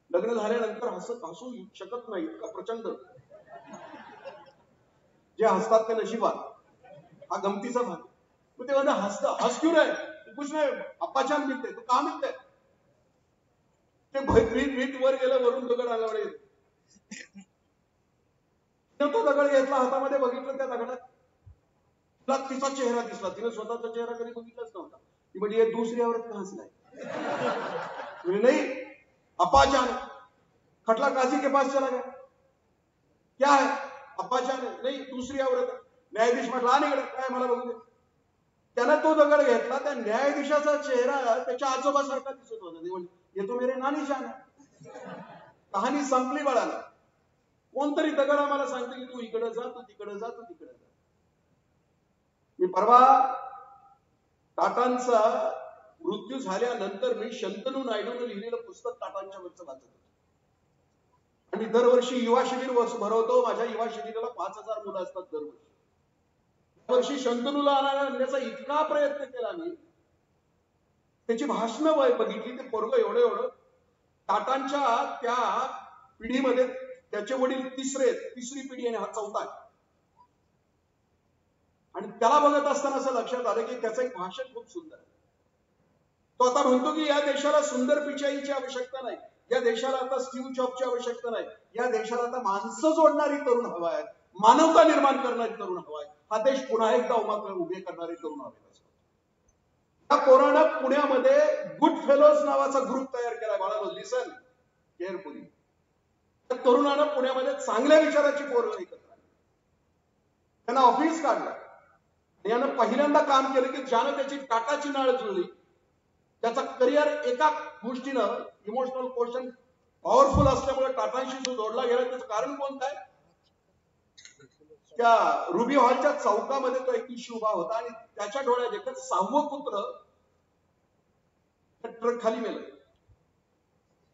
लग्न झाल्यानंतर हसू शकत नाही, इतका प्रचंड. जे हसतात ते नशिबात, हा गमतीचा भाग. मग ते म्हणा हस क्यों रे, कुछ नाही, अप्पाचान मिळते. तो का मिळते? ते भीत वर गेलं, वरून दगड आला वडे. तो दगड घेतला हातामध्ये, बघितलं त्या दगडात तुला तिचा चेहरा दिसला. तिने स्वतःचा चेहरा कधी बघितलाच नव्हता. ती म्हणजे दुसरी औरत का हंसलाय? नाही, अप्पाजान. खटला काजी के पास चला गया. क्या है? अप्पाजान नाही, दुसरी औरत. न्यायाधीश म्हटला आणि काय मला बघू दे. त्यानं तो दगड घेतला, त्या न्यायाधीशाचा चेहरा त्याच्या आजोबासारखा दिसत होता. ते म्हणले, ये तो मेरे नानी जान है. कहाणी संपली बाळाला. कोणतरी दगड आम्हाला सांगते की तू इकडे जा, तू तिकडे जा, तू तिकडे जा. मी परवा टाटांचा मृत्यू झाल्यानंतर मी शंतनू नायडूने लिहिलेलं पुस्तक टाटांच्या वरचं वाचत होतो. आणि दरवर्षी युवा शिबिर भरवतो. माझ्या युवा शिबिराला 5,000 मुलं असतात दरवर्षी. वर्षी शंतनूला आणण्याचा इतका प्रयत्न केला मी. त्याची भाषणं बघितली. ते पोरग एवढं टाटांच्या त्या पिढीमध्ये त्याचे वडील तिसरी पिढी आणि हा चौथा आहे. आणि त्याला बघत असताना असं लक्षात आलं की त्याचं एक भाषण खूप सुंदर आहे. तो आता म्हणतो की या देशाला सुंदर पिचाईची आवश्यकता नाही, या देशाला आता स्टीव्ह जॉबची आवश्यकता नाही, या देशाला आता माणसं जोडणारी तरुण हवा आहे, मानवता निर्माण करणारी तरुण हवा आहे, हा देश पुन्हा एकदा उभे करणारे तरुण हवे. या पोरानं पुण्यामध्ये गुड फेलोज नावाचा ग्रुप तयार केलाय. बाळांनो, लिसन केअरफुली. त्या तरुणानं पुण्यामध्ये चांगल्या विचाराची पोरं एकत्र आली, त्यांना ऑफिस काढलं. यानं पहिल्यांदा काम केलं की ज्यानं त्याची टाटाची नाळ जुळली, त्याचा करिअर एका गोष्टीनं इमोशनल क्वेश्चन पॉवरफुल असल्यामुळे टाटांशी जो जोडला गेला. त्याचं कारण कोणतं आहे? त्या रुबी हॉलच्या चौकामध्ये तो एक इश्यू उभा होता आणि त्याच्या डोळ्यात एकच 6वं पुत्र ट्रक खाली मेलं.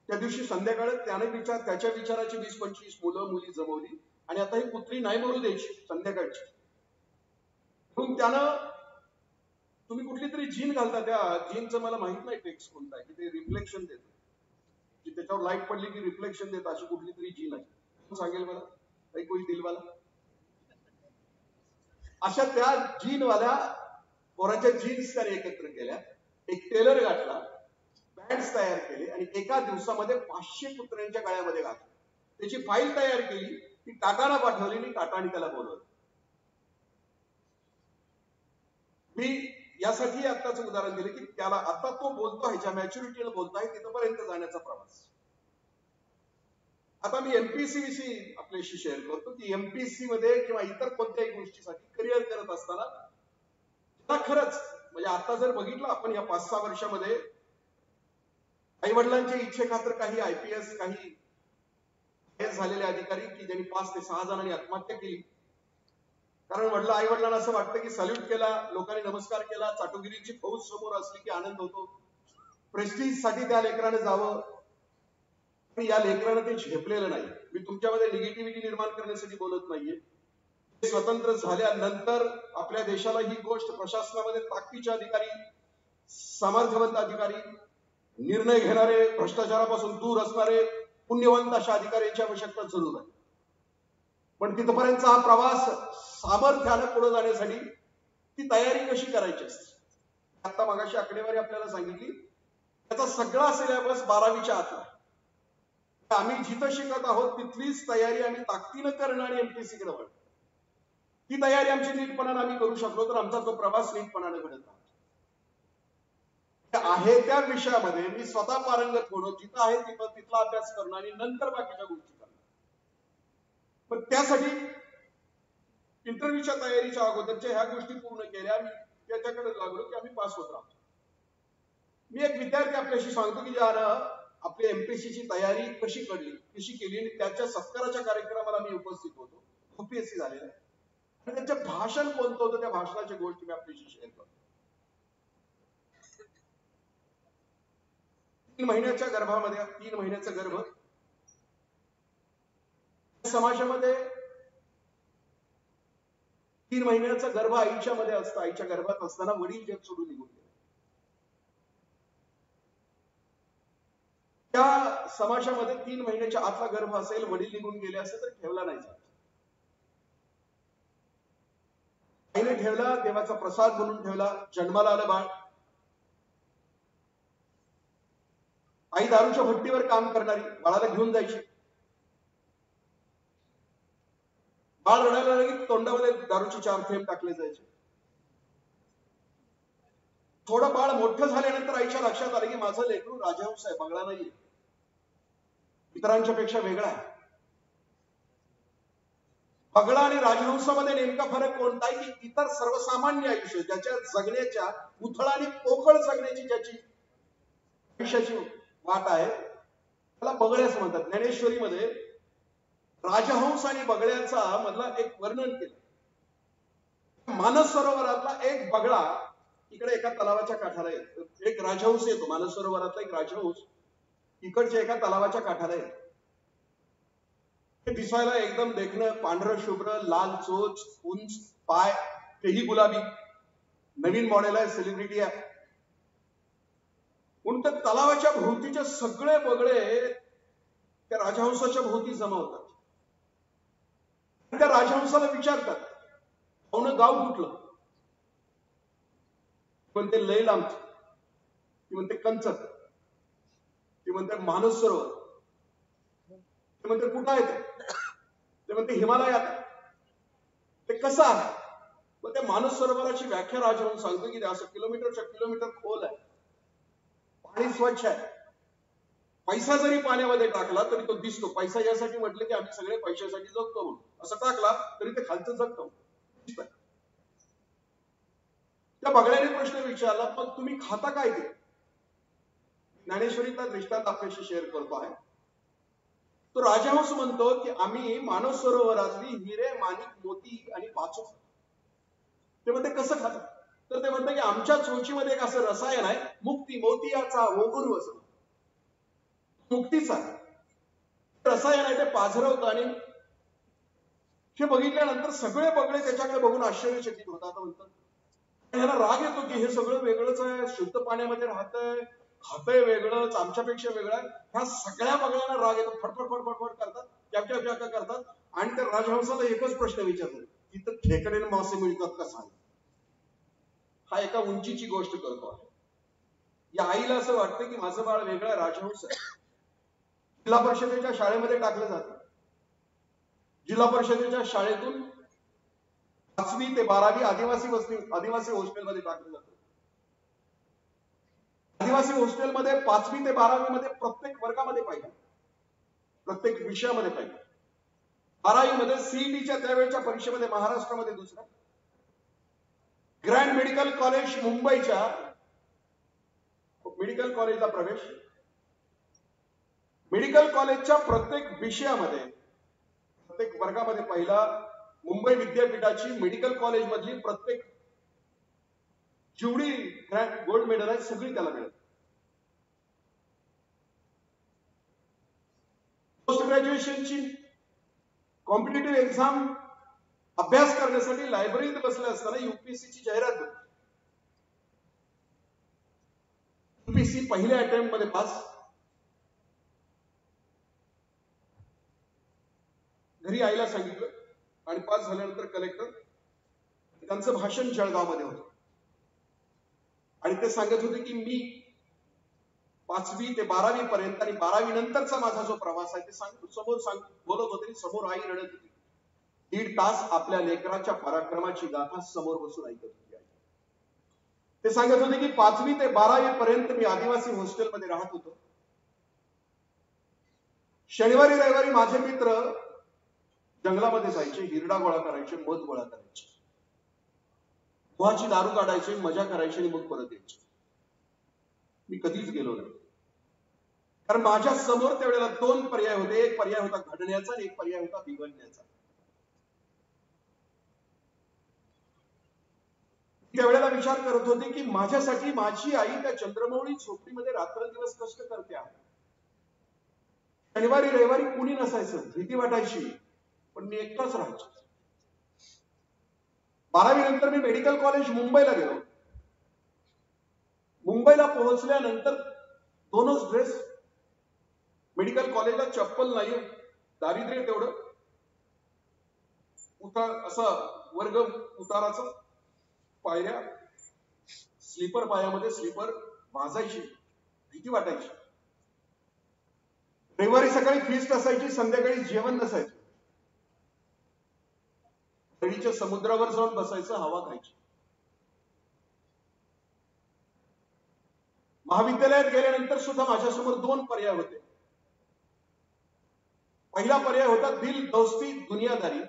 त्या दिवशी संध्याकाळी त्याने त्याच्या विचाराची 20-25 मुलं मुली जमवली आणि आता ही पुत्री नाही मरू द्यायची संध्याकाळची. म्हणून त्यानं, तुम्ही कुठली तरी जीन घालता, त्या जीनचं मला माहित नाही टेक्स्ट कोणता आहे, की ते रिफ्लेक्शन देतं, की त्याच्यावर लाईट पडली की रिफ्लेक्शन देतं, अशी कुठली तरी जीन आहे. सांगेल मला काही कोणी दिलवाला? अशा त्या जीनवाल्या पोराच्या जीन्स त्याने एकत्र केल्या, एक टेलर गाठला, बँड्स तयार केले आणि एका दिवसामध्ये 500 पुत्र्यांच्या गळ्यामध्ये घातले. त्याची फाईल तयार केली, ती टाटाला पाठवली आणि टाटाने त्याला बोलवलं. मी यासाठी आत्ताच उदाहरण दिले की त्याला आता तो बोलतो आहे, ज्या मॅच्युरिटीला बोलतो आहे तिथपर्यंत जाण्याचा प्रवास. आता मी एमपीएससी विषयी आपल्याशी शेअर करतो की एमपीएससी मध्ये किंवा इतर कोणत्याही गोष्टीसाठी करिअर करत असताना त्याला खरंच म्हणजे आता जर बघितलं आपण या 5-6 वर्षामध्ये आई वडिलांच्या इच्छेखातर काही आयपीएस, काही झालेले अधिकारी की ज्यांनी 5 ते 6 जणांनी आत्महत्या केली. कारण म्हटलं आई वडिलांना असं वाटतं की सल्यूट केला, लोकांनी नमस्कार केला, चाटुगिरीची फौज समोर असली की आनंद होतो, प्रेस्टिज साठी त्या लेकराने जावं. पण या लेकरानं ते झेपलेलं नाही. मी तुमच्यामध्ये निगेटिव्हिटी निर्माण करण्यासाठी बोलत नाहीये. स्वतंत्र झाल्यानंतर आपल्या देशाला ही गोष्ट प्रशासनामध्ये ताकदीचे अधिकारी, सामर्थ्यवंत अधिकारी, निर्णय घेणारे, भ्रष्टाचारापासून दूर असणारे पुण्यवंत अशा अधिकाऱ्यांची आवश्यकता जरूर आहे. पण तिथपर्यंतचा हा प्रवास सामर्थ्याने पुढे जाण्यासाठी ती तयारी कशी करायची असते. आता मगाशी आकडेवारी आपल्याला सांगितली, त्याचा सगळा सिलेबस 12वीच्या आतला. आम्ही जिथं शिकत आहोत तिथलीच तयारी आम्ही ताकदीनं करणं आणि एमपीएससी कडे वळणं, ती तयारी आमची नीटपणाने आम्ही करू शकलो तर आमचा तो प्रवास नीटपणाने घडत राहतो. आहे त्या विषयामध्ये मी स्वतः पारंगत होणं, जिथं आहे तिथला अभ्यास करणं आणि नंतर बाकीच्या गोष्टी करणं. पण त्यासाठी इंटरव्ह्यूच्या तयारीच्या अगोदरच्या ह्या गोष्टी पूर्ण केल्या. मी त्याच्याकडे लागलो की आम्ही पास होत राहतो. मी एक विद्यार्थी आपल्याशी सांगतो की ज्यानं आपली एमपीएससीची तयारी कशी केली आणि त्याच्या सत्काराच्या कार्यक्रमाला मी उपस्थित होतो. यूपीएससी झालेला आहे आणि त्याचं भाषण कोणतं होतं, त्या भाषणाची गोष्टी मी आपल्याशी शेअर करतो. 3 महिन्याच्या गर्भामध्ये, 3 महिन्याचा गर्भ समाजामध्ये, 3 महिन्याचा गर्भ आईच्या मध्ये असतं. आईच्या गर्भात असताना वडील जग सोडून निघून गेले. त्या समाजामध्ये 3 महिन्याच्या आतला गर्भ असेल, वडील निघून गेले असेल तर ठेवला नाही जात. आईने ठेवला, देवाचा प्रसाद म्हणून ठेवला, जन्माला आलं बाळ. आई दारूच्या भट्टीवर काम करणारी, बाळाला घेऊन जायची. बाळ रडायला लागली, तोंडामध्ये दारूचे 4 थेंब टाकले जायचे. थोडं बाळ मोठं झाल्यानंतर आईच्या लक्षात आलं की माझं लेकरू राजहंस आहे, बगळा नाहीये, इतरांच्या पेक्षा वेगळा आहे. बगळा आणि राजहंसामध्ये नेमका फरक कोणता आहे की इतर सर्वसामान्य आयुष्य ज्याच्या जगण्याच्या उथळाने पोकळ जगण्याची ज्याची आयुष्याची वाट आहे त्याला बगळ्याच म्हणतात. ज्ञानेश्वरीमध्ये राजहंस आणि बगळ्याचा मधला एक वर्णन केलं. मानस सरोवरातला एक बगळा इकडे एका तलावाच्या काठाला येतो, एक राजहंस येतो. मानस सरोवरातला एक राजहंस इकडच्या एका तलावाच्या काठाला येतो. ते दिसायला एकदम देखणं पांढरं शुभ्र, लाल चोच, उंच पाय, तेही गुलाबी, नवीन मॉडेल आहे, सेलिब्रिटी आहे. म्हणून त्या तलावाच्या भोवतीचे सगळे बगळे त्या राजहंसाच्या भोवती जमा होतात. त्या राजहंसाला विचारतात, पाहुणं गाव कुठलं? म्हणते लय लांब, ती म्हणते कंचक, ती म्हणते मानस सरोवर, ते म्हणते कुठं आहे ते म्हणते हिमालयात. ते कसं आहे? मग त्या मानस सरोवराची व्याख्या राजहंस सांगतो की असं किलोमीटरच्या किलोमीटर खोल आहे, पाणी स्वच्छ आहे, पैसा जरी पाण्यामध्ये टाकला तरी तो दिसतो. पैसा यासाठी म्हटलं की आम्ही सगळे पैशासाठी जगतो म्हणून, असं टाकला तरी ते खालचं जगतो. त्या बगळ्याने प्रश्न विचारला, मग तुम्ही खाता काय ते? ज्ञानेश्वरीचा दृष्टांत आपल्याशी शेअर करतो आहे. तो राजहंस म्हणतो की आम्ही मानस सरोवरातली हिरे, माणिक, मोती आणि पाचू खातो. ते म्हणते कसं खातो? तर ते म्हणतं की आमच्या चोचीमध्ये एक असं रसायन आहे, मुक्ती, मोतियाचा ओगुरू असं, मुक्तीचा रसायन आहे, ते पाझरवतं. आणि हे बघितल्यानंतर सगळे बगळे त्याच्याकडे बघून आश्चर्यचकित होतात. म्हणतात ह्याला राग येतो की हे सगळं वेगळंच आहे, शुद्ध पाण्यामध्ये राहतंय, खातंय वेगळंच, आमच्यापेक्षा वेगळं आहे. ह्या सगळ्या बगळ्यांना राग येतो, फडफड फडफड करतात, क्या करतात. आणि त्या राजहंसाला एकच प्रश्न विचारतो, तिथं खेकडेने मासे मिळतात का सांग. हा एका उंचीची गोष्ट करतो आहे. या आईला असं वाटतं की माझं बाळ वेगळं राजहंस आहे. जिल्हा परिषदेच्या शाळेमध्ये टाकलं जातं. जिल्हा परिषदेच्या शाळेतून 5वी ते 12वी आदिवासी हॉस्टेलमध्ये टाकलं जातं. आदिवासी हॉस्टेलमध्ये 5वी ते 12वी मध्ये प्रत्येक वर्गामध्ये पाहिजे, प्रत्येक विषयामध्ये पाहिजे. 12वी मध्ये सीईटीच्या त्यावेळेच्या परीक्षेमध्ये महाराष्ट्रामध्ये दुसरा, ग्रँड मेडिकल कॉलेज मुंबईच्या मेडिकल कॉलेजला प्रवेश. मेडिकल कॉलेजच्या प्रत्येक विषयामध्ये, प्रत्येक वर्गामध्ये पहिला. मुंबई विद्यापीठाची मेडिकल कॉलेज मधली प्रत्येक जेवढी गोल्ड मेडल आहे सगळी त्याला मिळत. पोस्ट ग्रॅज्युएशनची कॉम्पिटेटिव्ह एक्झाम अभ्यास करण्यासाठी लायब्ररीत बसले असताना युपीएससीची जाहिरात होती. युपीएससी पहिल्या अटेम्प्ट मध्ये पास. घरी आईला सांगितलं आणि पास झाल्यानंतर कलेक्टर, त्यांचं भाषण जळगावमध्ये होतं आणि ते सांगत होते की मी 5वी ते 12वी पर्यंत आणि 12वी नंतरचा माझा जो प्रवास आहे ते समोर बोलत होते. समोर आई रडत होती. 1.5 तास आपल्या लेकराच्या पराक्रमाची गाथा समोर बसून ऐकत होती. ते सांगत होते की 5वी ते 12वी पर्यंत मी आदिवासी हॉस्टेलमध्ये राहत होतो. शनिवारी रविवारी माझे मित्र जंगलामध्ये जायचे, हिरडा गोळा करायचे, मध गोळा करायचे, मोहाची दारू काढायचे, मजा करायची आणि मग परत यायचे. मी कधीच गेलो नाही, कारण माझ्या समोर त्यावेळेला 2 पर्याय होते. एक पर्याय होता घडण्याचा आणि एक पर्याय होता बिघडण्याचा. त्यावेळेला विचार करत होते की माझ्यासाठी माझी आई त्या चंद्रमौळी झोपडीमध्ये रात्रंदिवस कष्ट करते आहे. शनिवारी रविवारी कुणी नसायचं, भीती वाटायची, पण मी एकटाच राहायचो. 12वी नंतर मी मेडिकल कॉलेज मुंबईला गेलो. मुंबईला पोहोचल्यानंतर 2च ड्रेस, मेडिकल कॉलेजला चप्पल नाही, दारिद्र्य तेवढं, असं वर्ग उताराचं, पायऱ्या, स्लीपर, पायामध्ये स्लीपर वाजायची, भीती वाटायची. रविवारी सकाळी फीस्ट असायची, संध्याकाळी जेवण नसायचं. नदीच्या समुद्रावर जाऊन बसायचं, हवा खायची. महाविद्यालयात गेल्यानंतर सुद्धा माझ्यासमोर 2 पर्याय होते. पहिला पर्याय होता दिल दोस्ती दुनियादारी.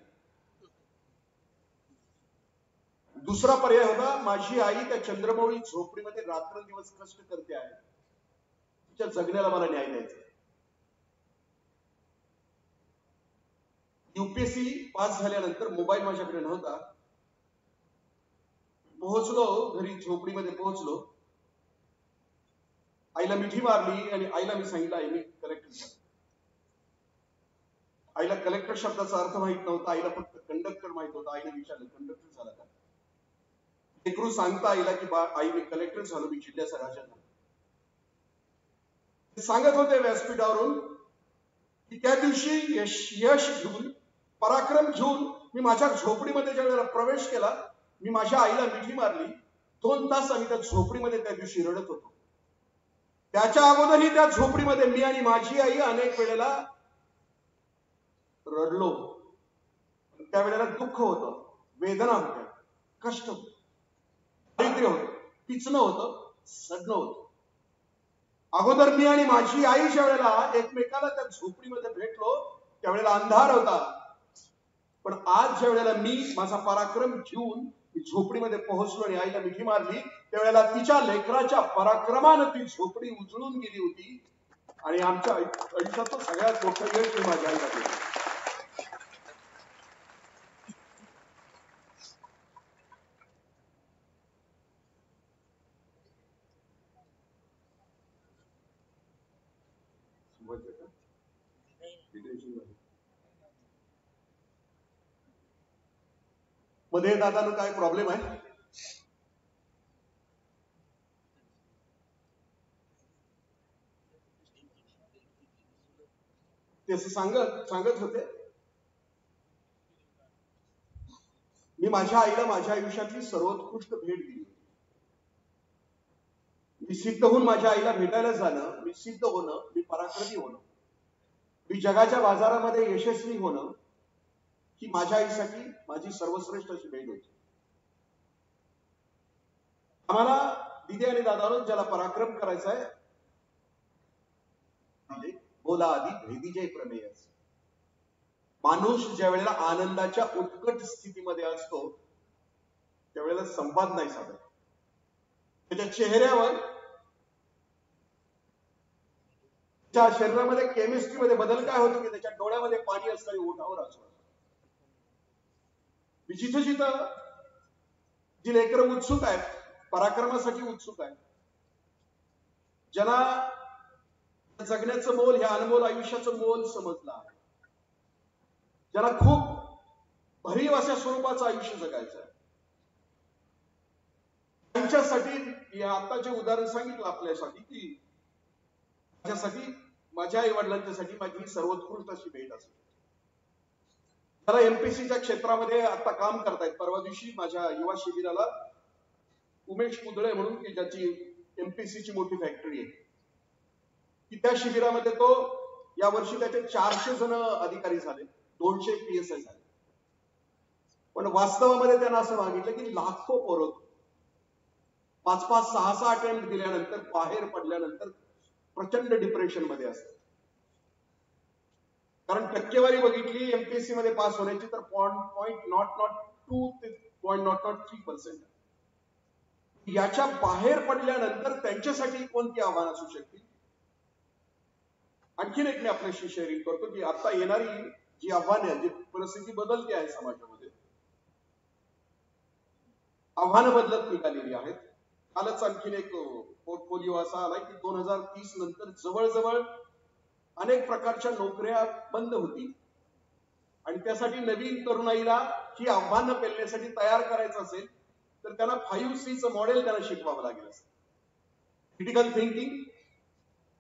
दुसरा पर्याय होता माझी आई त्या चंद्रमौळी झोपडीमध्ये रात्रंदिवस कष्ट करते आहे, तिच्या जगण्याला मला न्याय द्यायचा. यूपीएससी पास झाल्यानंतर मोबाईल माझ्याकडे नव्हता. पोहोचलो घरी, झोपडीमध्ये पोहोचलो. आईला मिठी मारली आणि आईला मी सांगितलं आई मी कलेक्टर झालो. आईला कलेक्टर शब्दाचा अर्थ माहित नव्हता, आईला फक्त कंडक्टर माहित होता. आईने विचारलं कंडक्टर झाला का? लेकरू सांगता आईला की आई मी कलेक्टर झालो, मी जिल्ह्याचा राजा झालो. ते सांगत होते व्यासपीठावरून की त्या दिवशी यश घेऊन, पराक्रम घेऊन मी माझ्या झोपडीमध्ये ज्या वेळेला प्रवेश केला, मी माझ्या आईला मिठी मारली. 2 तास आम्ही त्या झोपडीमध्ये त्या दिवशी रडत होतो. त्याच्या अगोदरही त्या झोपडीमध्ये मी आणि माझी आई अनेक वेळेला रडलो. त्यावेळेला दुःख होतं, वेदना होत्या, कष्ट होतं, दारिद्र्य होतं, पिचणं होतं, सडणं होतं. अगोदर मी आणि माझी आई ज्या वेळेला एकमेकाला त्या झोपडीमध्ये भेटलो त्यावेळेला अंधार होता. पण आज ज्या वेळेला मी माझा पराक्रम घेऊन झोपडीमध्ये पोहोचलो आणि आईला मिठी मारली, त्यावेळेला तिच्या लेकराच्या पराक्रमानं ती झोपडी उजळून गेली होती. आणि आमच्या आयुष्याचं सगळ्यात मोठं यश मी माझ्या आईला दिलं. मध्ये दादाला काय प्रॉब्लेम आहे? ते सांगत होते मी माझ्या आईला माझ्या आयुष्यातली सर्वोत्कृष्ट भेट दिली. मी सिद्ध होऊन माझ्या आईला भेटायला जाणं, मी सिद्ध होणं, मी पराक्रमी होणं, मी जगाच्या बाजारामध्ये यशस्वी होणं ही माझ्या आईसाठी माझी सर्वश्रेष्ठ अशी भेट होती. आम्हाला दिदी आणि दादानं ज्याला पराक्रम करायचा आहे, बोला आधी भेदी जय प्रमेय. माणूस ज्या वेळेला आनंदाच्या उत्कट स्थितीमध्ये असतो त्यावेळेला संवाद नाही साधत. त्याच्या चेहऱ्यावर, त्याच्या शरीरामध्ये केमिस्ट्रीमध्ये बदल काय होतो की त्याच्या डोळ्यामध्ये पाणी असतं आणि ओठावर असतं. जिथं जिथं जी लेकरं उत्सुक आहेत, पराक्रमासाठी उत्सुक आहेत, ज्यांना जगण्याचं मोल, ह्या अनमोल आयुष्याचं मोल समजलं आहे, ज्याला खूप भरीव अशा स्वरूपाचं आयुष्य जगायचं आहे, त्यांच्यासाठी आता जे उदाहरण सांगितलं आपल्यासाठी की माझ्यासाठी, माझ्या आई वडिलांच्यासाठी माझी सर्वोत्कृष्ट अशी भेट असते. त्याला एमपीसीच्या क्षेत्रामध्ये आता काम करतायत. परवा दिवशी माझ्या युवा शिबिराला उमेश कुदळे म्हणून की ज्याची एमपीसीची मोठी फॅक्टरी आहे, की त्या शिबिरामध्ये तो या वर्षी त्याचे 400 जण अधिकारी झाले, 200 PSI झाले. पण वास्तवामध्ये त्यांना असं मागितलं की लाखो पोरं 5-5, 6-6 अटेम्प्ट दिल्यानंतर बाहेर पडल्यानंतर प्रचंड डिप्रेशन मध्ये असतात. कारण टक्केवारी बघितली एमपीएससी मध्ये पास होण्याची तर 0.002 ते 0.003%. याच्या बाहेर पडल्यानंतर त्यांच्यासाठी कोणती आव्हानं असू शकतील? आणखीन एक मी आपल्याशी शेअरिंग करतो की आता येणारी जी आव्हाने, जी परिस्थिती बदलते आहे समाजामध्ये, आव्हानं बदलत निघालेली आहेत. कालच आणखीन एक पोर्टफोलिओ असा आलाय की 2030 नंतर जवळजवळ अनेक प्रकारच्या नोकऱ्या बंद होतील आणि त्यासाठी नवीन तरुणाईला ही आव्हानं पेलण्यासाठी तयार करायचं असेल तर त्यांना 5Cचं मॉडेल त्यांना शिकवावं लागेल. Critical thinking,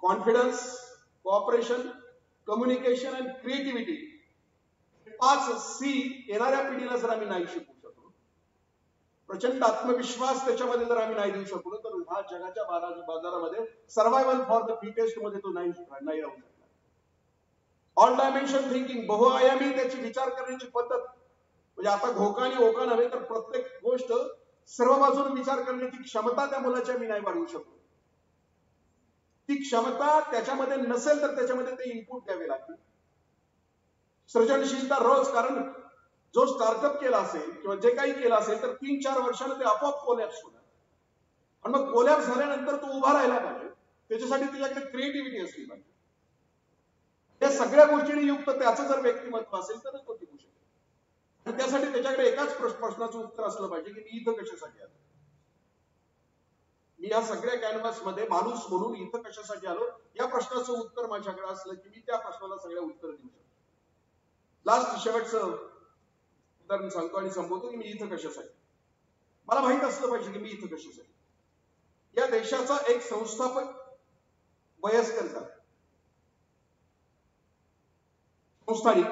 confidence, cooperation, communication and creativity, 5 C येणाऱ्या पिढीला जर आम्ही नाही शिकवू शकलो, प्रचंड आत्मविश्वास त्याच्यामध्ये जर आम्ही नाही देऊ शकलो, तर हा जगाच्या बाजारामध्ये सर्व्हायव्हल फॉर द फिटेस्ट मध्ये तो नाही राहू शकला. ऑल डायमेन्शन थिंकिंग, बहुआयामी त्याची विचार करण्याची पद्धत, म्हणजे आता घोका आणि ओका नव्हे तर प्रत्येक गोष्ट सर्व बाजूने विचार करण्याची क्षमता त्या मुलाच्या मी नाही वाढवू शकतो. ती क्षमता त्याच्यामध्ये नसेल तर त्याच्यामध्ये ते इनपुट द्यावे लागतील. सृजनशीलता रोज, कारण जो स्टार्टअप केला असेल किंवा जे काही केलं असेल तर 3-4 वर्षांनी ते आपोआप कोलॅप्स होणार. आणि मग कोलॅप्स झाल्यानंतर तो उभा राहायला पाहिजे, त्याच्यासाठी त्याच्याकडे क्रिएटिव्हिटी असली पाहिजे. या सगळ्या गोष्टींनी युक्त त्याचं जर व्यक्तिमत्व असेल तरच तो टिकू शकेल. आणि त्यासाठी त्याच्याकडे एकाच प्रश्नाचं उत्तर असलं पाहिजे की मी इथं कशासाठी आलो, मी या सगळ्या कॅनव्हास मध्ये माणूस म्हणून इथं कशासाठी आलो, या प्रश्नाचं उत्तर माझ्याकडे असलं की मी त्या प्रश्नाला सगळ्या उत्तर देऊ शकतो. लास्ट शेवटचं उदाहरण सांगतो आणि संपवतो की मी इथं कशासाठी. मला माहित असलं पाहिजे की मी इथं कशासाठी. या देशाचा एक संस्थापक वयस्कर झाला, संस्थानिक,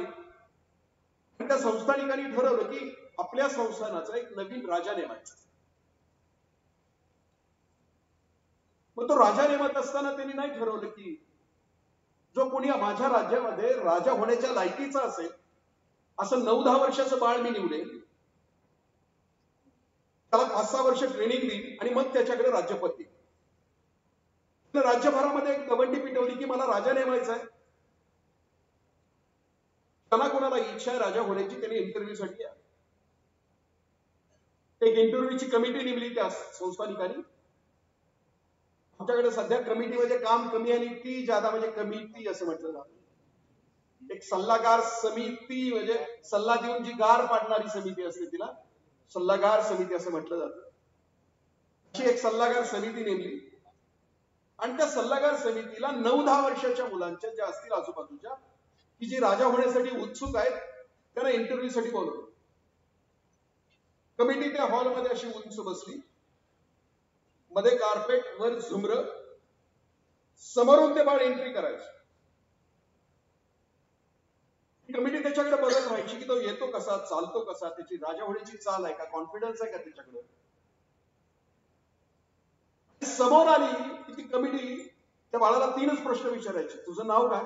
आणि त्या संस्थानिकांनी ठरवलं की आपल्या संस्थानाचा एक नवीन राजा नेमायचा. मग तो राजा नेमत असताना त्यांनी नाही ठरवलं की जो कोणी माझ्या राज्यामध्ये राजा होण्याच्या लायकीचा असेल असं 9-10 वर्षाचं बाळ मी निवडेल, त्याला 5-6 वर्ष ट्रेनिंग देईल आणि मग त्याच्याकडे राज्यपद देईल. राज्यभरामध्ये एक दवंडी पिटवली की मला राजा नेमायचा आहे. त्याला कोणाला इच्छा आहे राजा होण्याची, त्याने इंटरव्ह्यू साठी या. एक इंटरव्ह्यूची कमिटी नेमली त्या संस्थानिकांनी. आमच्याकडे सध्या कमिटीमध्ये काम कमी आणि ती ज्यादा, म्हणजे कमिटी असं म्हटलं जातं. एक सल्लागार समिती, म्हणजे सल्ला देऊन जी गार पाडणारी समिती असते तिला सल्लागार समिती असं म्हटलं जातं. अशी एक सल्लागार समिती नेमली आणि त्या सल्लागार समितीला 9-10 वर्षाच्या मुलांच्या ज्या असतील आजूबाजूच्या की जी राजा होण्यासाठी उत्सुक आहेत त्यांना इंटरव्ह्यू साठी बोलवलं. कमिटी त्या हॉलमध्ये अशी उंच बसली, मध्ये कार्पेट, वर झुमर, समोरून ते बाळ एंट्री करायचं. कमिटी त्याच्याकडे बघत राहायची की तो येतो कसा, चालतो कसा, त्याची राजा होण्याची चाल आहे का, कॉन्फिडन्स आहे का त्याच्याकडे. समोर आली की ती कमिटी त्या बाळाला 3च प्रश्न विचारायचे. तुझं नाव काय,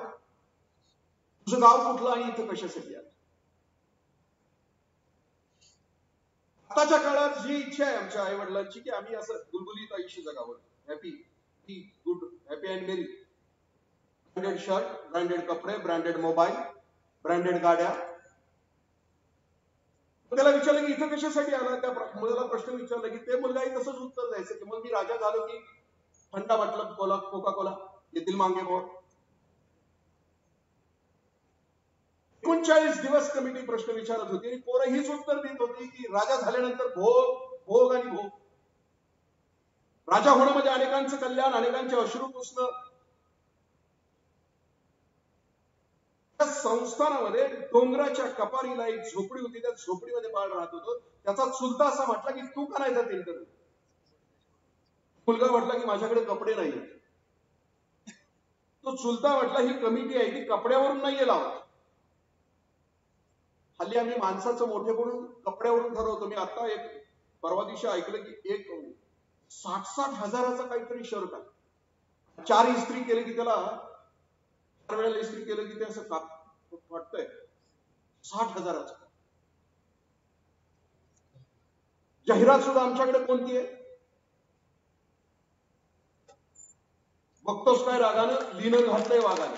तुझं गाव कुठलं आणि इथं कशासाठी आलं. आताच्या काळात जी इच्छा आहे आमच्या आई वडिलांची की आम्ही असं गुलगुलीत आयुष्य जगावं, happy, good, happy and merry. Branded shirt, branded कपडे, ब्रँडेड मोबाईल, ब्रँडेड गाड्या. त्याला विचारलं की इथं कशासाठी आला, त्या मुलाला प्रश्न विचारला की ते मुलगाही तसंच उत्तर द्यायचं की मग मी राजा झालो की थंडा म्हटलं कोका कोला येथील मांगे मोर. 39 दिवस कमिटी प्रश्न विचारत होती आणि पोरं हीच उत्तर देत होती की राजा झाल्यानंतर भोग, भोग आणि भोग. राजा होणं म्हणजे अनेकांचं कल्याण, अनेकांचे अश्रू पुसणं. त्या संस्थानामध्ये डोंगराच्या कपारीला एक झोपडी होती, त्या झोपडीमध्ये बाळ राहत होतो. त्याचा चुलता असा म्हटला की तू का नाही जात इंटरव्ह्यू. मुलगा म्हटला की माझ्याकडे कपडे नाही. तो चुलता म्हटला ही कमिटी आहे ती कपड्यावरून नाहीये लावत. हल्ली आम्ही माणसाचं मोठेपणून कपड्यावरून ठरवतो. मी आता एक परवा दिवशी ऐकलं की एक 60-60 हजाराचा काहीतरी शर्ट आहे, 4 इस्त्री केले की त्याला, 4 वेळेला इस्त्री केलं की ते असं वाटतंय 60 हजाराचं. जाहिरात सुद्धा आमच्याकडे कोणती आहे बघतोस काय रागानं, लिनं घातलंय वागानं.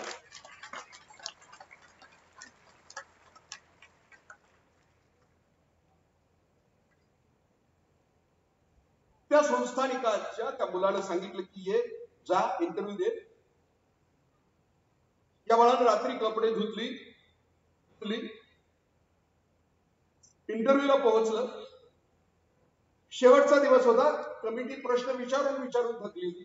त्या संस्थानिकाच्या त्या मुलानं सांगितलं की ये जा इंटरव्ह्यू दे. या बाळानं रात्री कपडे धुतली, इंटरव्ह्यूला पोहोचलं. शेवटचा दिवस होता. कमिटी प्रश्न विचारून थकली होती.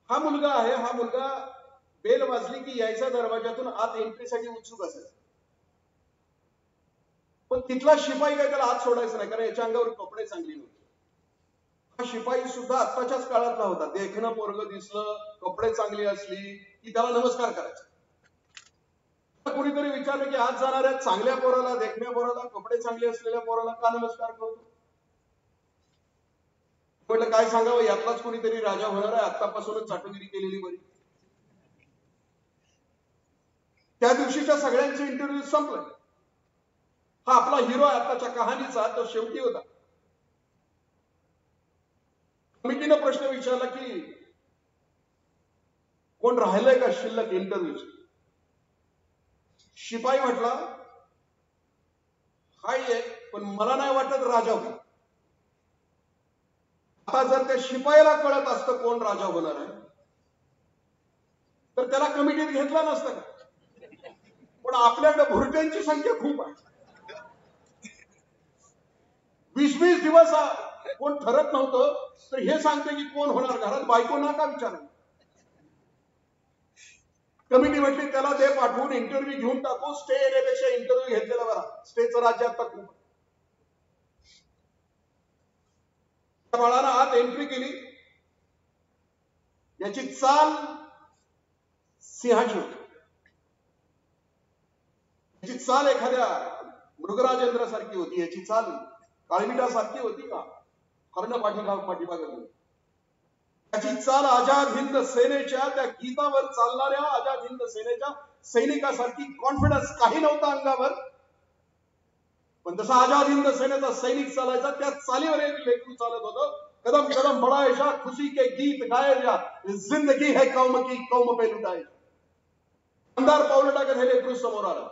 हा मुलगा आहे, हा मुलगा बेल वाजली की यायचा दरवाजातून आत एंट्रीसाठी उत्सुक असेल. पण तिथला शिपाई काय त्याला आत सोडायचं नाही, कारण याच्या अंगावर कपडे चांगली नव्हते. शिपाई सुद्धा आत्ताच्याच काळातला होता. देखणं पोरग दिसलं, कपडे चांगली असली की त्याला नमस्कार करायचा. कोणीतरी विचारलं की आज जाणाऱ्या चांगल्या पोराला, देखण्या पोराला, कपडे चांगले असलेल्या पोराला का नमस्कार करतो? म्हटलं काय सांगावं, यातलाच कोणीतरी राजा होणार आहे, आतापासूनच चाटुगिरी केलेली बरी. त्या दिवशीच्या सगळ्यांचे इंटरव्ह्यू संपले. हा आपला हिरो आहे आताच्या कहाणीचा, तो शेवटी होता. कमिटीनं प्रश्न विचारला की कोण राहिलंय का शिल्लक इंटरव्ह्यू? शिपाई म्हटला हाय पण मला नाही वाटत राजा होईल. आता जर त्या शिपाईला कळत असतं कोण राजा होणार आहे तर त्याला कमिटीत घेतला नसतं का? पण आपल्याकडे भुरट्यांची संख्या खूप आहे. 20-20 दिवस कोण ठरत नव्हतं तर हे सांगते की कोण होणार. घरात बायको नका विचार. कमिटी म्हटली त्याला ते पाठवून इंटरव्ह्यू घेऊन टाकू. स्टे येण्यापेक्षा इंटरव्ह्यू घेतलेला बरा. स्टेचं राज्य आता खूप. त्या बाळानं आत एंट्री केली. याची चाल सिंहाची होती. याची चाल एखाद्या मृगराजेंद्र सारखी होती. याची चाल काळमिठा सारखी होती का? कर्ण पाठीमाग. त्याची चाल आझाद हिंद सेनेच्या, त्या गीतावर चालणाऱ्या आझाद हिंद सेनेच्या सैनिकासारखी कॉन्फिडन्स काही नव्हता अंगावर. पण जसा आझाद हिंद सेनेचा सैनिक चालायचा त्या चालीवर एक लेकरू चालत होतं. कदम कदम बढ़ाएगा खुशी के गीत गाए जा, जिंदगी है कौम की कौम पे लुटाए. अंधार पावलं टाकत हे लेकरू समोर आलं.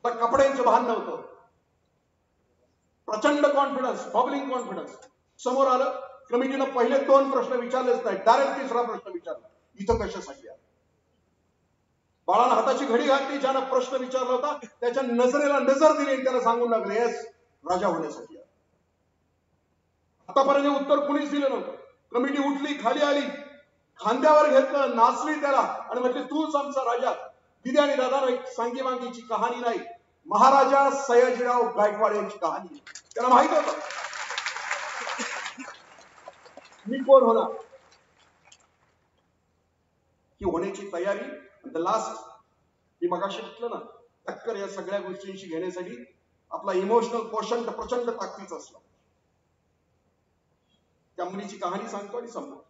कपड्यांचं भान नव्हतं. प्रचंड कॉन्फिडन्स, बबलिंग कॉन्फिडन्स. समोर आलं. कमिटीनं पहिले 2 प्रश्न विचारलेच नाही. डायरेक्ट 3रा प्रश्न विचारला, इथं कशासाठी आला? बाळानं हाताची घडी घातली. ज्यानं प्रश्न विचारला होता त्याच्या नजरेला नजर दिली आणि त्याला सांगून लागले येस, राजा होण्यासाठी आला. आतापर्यंत उत्तर कुणीच दिलं नव्हतं. कमिटी उठली, खाली आली, खांद्यावर घेतलं, नाचली त्याला आणि म्हटले तूच आमचा राजा. दिदी आणि दादानं एक सांगी मांगीची कहाणी नाही, महाराजा सयाजीराव गायकवाड यांची कहाणी. त्याला माहित होतं मी कोण होणार. ही होण्याची तयारी. द लास्ट मी मगाशी म्हटलं ना, टक्कर या सगळ्या गोष्टींशी घेण्यासाठी आपला इमोशनल क्वोशंट प्रचंड ताकदीचा असला. त्या मुलीची कहाणी सांगतो आणि संपतो.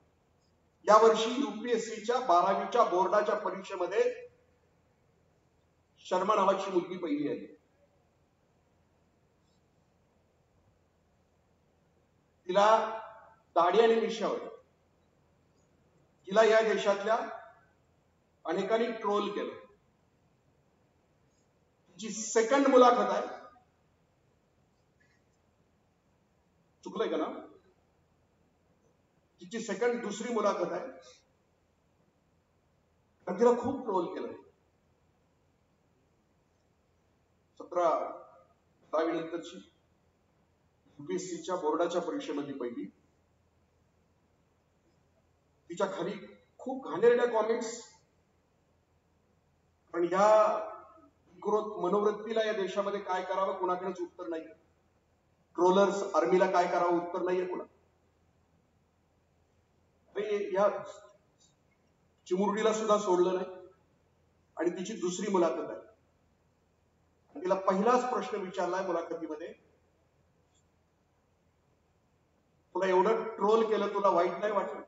या वर्षी UPSCच्या 12वीच्या बोर्डाच्या परीक्षेमध्ये शर्मा नावाची मुलगी पहिली आली. तिला दाढी आणि मिशा होती. तिला या देशातल्या अनेकांनी ट्रोल केलं. तिची सेकंड मुलाखत आहे. चुकलंय का ना? तिची दुसरी मुलाखत आहे. पण तिला खूप ट्रोल केलं. 17-18 नंतरची UPSCच्या बोर्डाच्या परीक्षेमध्ये पहिली. तिच्या खाली खूप घाणेरड्या कॉमेंट्स. पण ह्या मनोवृत्तीला या देशामध्ये काय करावं कुणाकडेच उत्तर नाही. ट्रोलर्स आर्मीला काय करावं उत्तर नाहीये कुणा. या चिमुरडीला सुद्धा सोडलं नाही. आणि तिची दुसरी मुलाखत आहे. तिला पहिलाच प्रश्न विचारलाय मुलाखतीमध्ये, तुला एवढं ट्रोल केलं, तुला वाईट नाही वाटलं?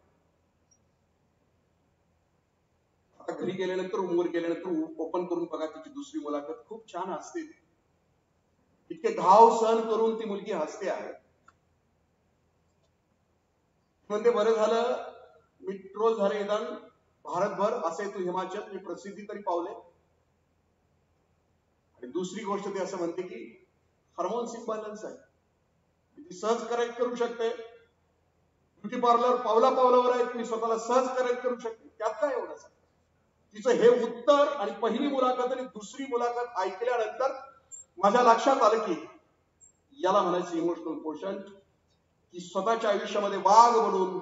आता घरी गेल्यानंतर, रूमवर गेल्यानंतर ओपन करून बघा तिची दुसरी मुलाखत. खूप छान हसते. इतके घाव सहन करून ती मुलगी हसते आहे. म्हणते बरं झालं मी ट्रोल झाले निदान भारतभर, असे तू हिमाचल मी प्रसिद्धी तरी पावले. आणि दुसरी गोष्ट ती असं म्हणते की हार्मोन्स इम्बॅलन्स आहे. ती सहज करेक्ट करू शकते. ब्युटी पार्लर पावला पावलावर आहे, मी स्वतःला सहज करेक्ट करू शकते. त्यात काय एवढंच. तिचं हे उत्तर आणि पहिली मुलाखत आणि दुसरी मुलाखत ऐकल्यानंतर माझ्या लक्षात आलं की याला म्हणायचं इमोशनल क्वोशंट. की स्वतःच्या आयुष्यामध्ये वाघ बनून,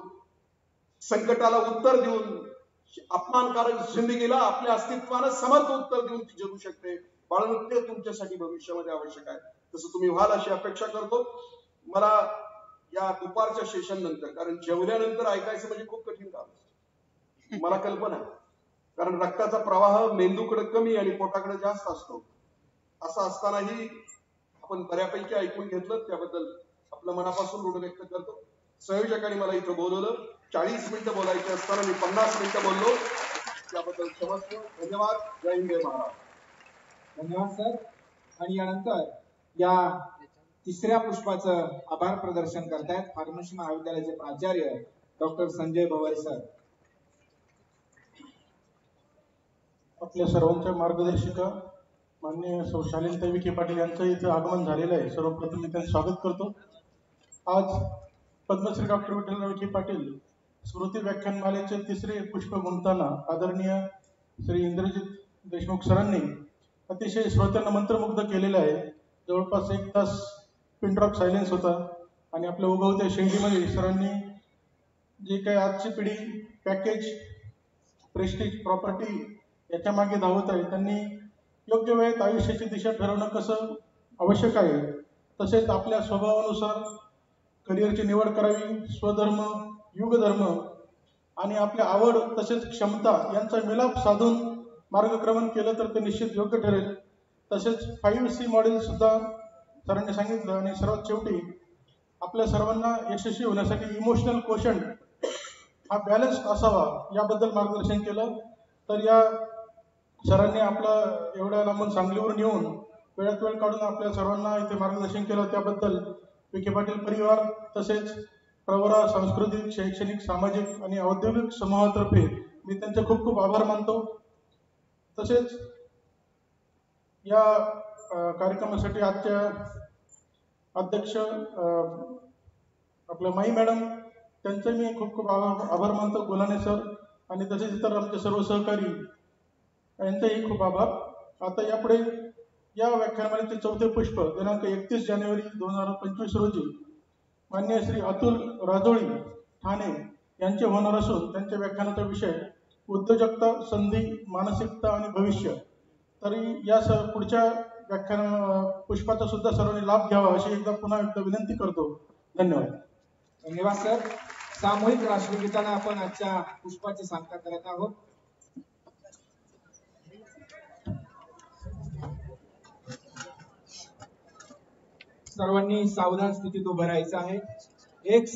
संकटाला उत्तर देऊन, अपमानकारक जिंदगीला आपल्या अस्तित्वानं समर्थ उत्तर देऊन ती जगू शकते. बाळांनो, ते तुमच्यासाठी भविष्यामध्ये आवश्यक आहे. तसं तुम्ही व्हाल अशी अपेक्षा करतो. मला या दुपारच्या सेशन नंतर, कारण जेवल्यानंतर ऐकायचं म्हणजे खूप कठीण काम असतं, मला कल्पना आहे. कारण रक्ताचा प्रवाह मेंदूकडे कमी आणि पोटाकडे जास्त असतो. असं असतानाही आपण बऱ्यापैकी ऐकून घेतलं, त्याबद्दल आपलं मनापासून ऋण व्यक्त करतो. संयोजकांनी मला इथं बोलवलं, 40 मिनिटं बोलायचे असताना मी 50 मिनिटं बोललो, त्याबद्दल क्षमस्व. धन्यवाद. जय हिंद, जय महाराष्ट्र. धन्यवाद सर. आणि यानंतर या तिसऱ्या पुष्पाचं आभार प्रदर्शन करतायत फार्मसी महाविद्यालयाचे प्राचार्य डॉक्टर संजय भवर सर. आपल्या सर्वांच्या मार्गदर्शिका माननीय सौ शालीनताई विखे पाटील यांचं इथं आगमन झालेलं आहे. सर्वप्रथम मी त्यांचं स्वागत करतो. आज पद्मश्री डॉक्टर विठ्ठलराव विखे पाटील स्मृती व्याख्यानमालेचे तिसरे पुष्प गुंफताना आदरणीय श्री इंद्रजित देशमुख सरांनी अतिशय श्रोत्यांना मंत्रमुग्ध केलेलं आहे. जवळपास 1 तास पिन ड्रॉप सायलेन्स होता आणि आपल्या उगवत्या शेंडीमध्ये सरांनी जे काही आजची पिढी पॅकेज, प्रेस्टीज, प्रॉपर्टी याच्या मागे धावत आहे, त्यांनी योग्य वेळेत आयुष्याची दिशा ठरवणं कसं आवश्यक आहे, तसेच आपल्या स्वभावानुसार करिअरची निवड करावी, स्वधर्म, युगधर्म आणि आपल्या आवड तसेच क्षमता यांचा मिलाप साधून मार्गक्रमण केलं तर ते निश्चित योग्य ठरेल. तसेच 5C मॉडेल सुद्धा सरांनी सांगितलं. आणि सर्वात शेवटी आपल्या सर्वांना यशस्वी होण्यासाठी इमोशनल कोशंट हा बॅलन्स असावा याबद्दल मार्गदर्शन केलं. तर या सरांनी आपला एवढ्या लांबून सांगलीवरून येऊन वेळात वेळ काढून आपल्या सर्वांना इथे मार्गदर्शन केलं, त्याबद्दल विखे पाटील परिवार तसेच प्रवरा सांस्कृतिक, शैक्षणिक, सामाजिक आणि औद्योगिक समूहातर्फे मी त्यांचे खूप खूप आभार मानतो. तसेच या कार्यक्रमासाठी आजच्या अध्यक्ष आपल्या माई मॅडम त्यांचे मी खूप खूप आभार मानतो, गुलाने सर, आणि तसेच इतर आमचे सर्व सहकारी यांचेही खूप आभार. आता यापुढे या व्याख्यानमालेचे 4थे पुष्प दिनांक 31 जानेवारी 2025 रोजी माननीय श्री अतुल राजोळी ठाणे यांचे होणार असून त्यांच्या व्याख्यानाचा विषय उद्योजकता, संधी, मानसिकता आणि भविष्य. तरी या पुढच्या व्याख्यान पुष्पाचा सुद्धा सर्वांनी लाभ घ्यावा अशी पुन्हा एकदा विनंती करतो. धन्यवाद. धन्यवाद सर. सामूहिक राष्ट्रगीताने आपण आजच्या पुष्पाची सांगता करत आहोत. सर्वांनी सावधान स्थितीत उभं राहायचं आहे. एक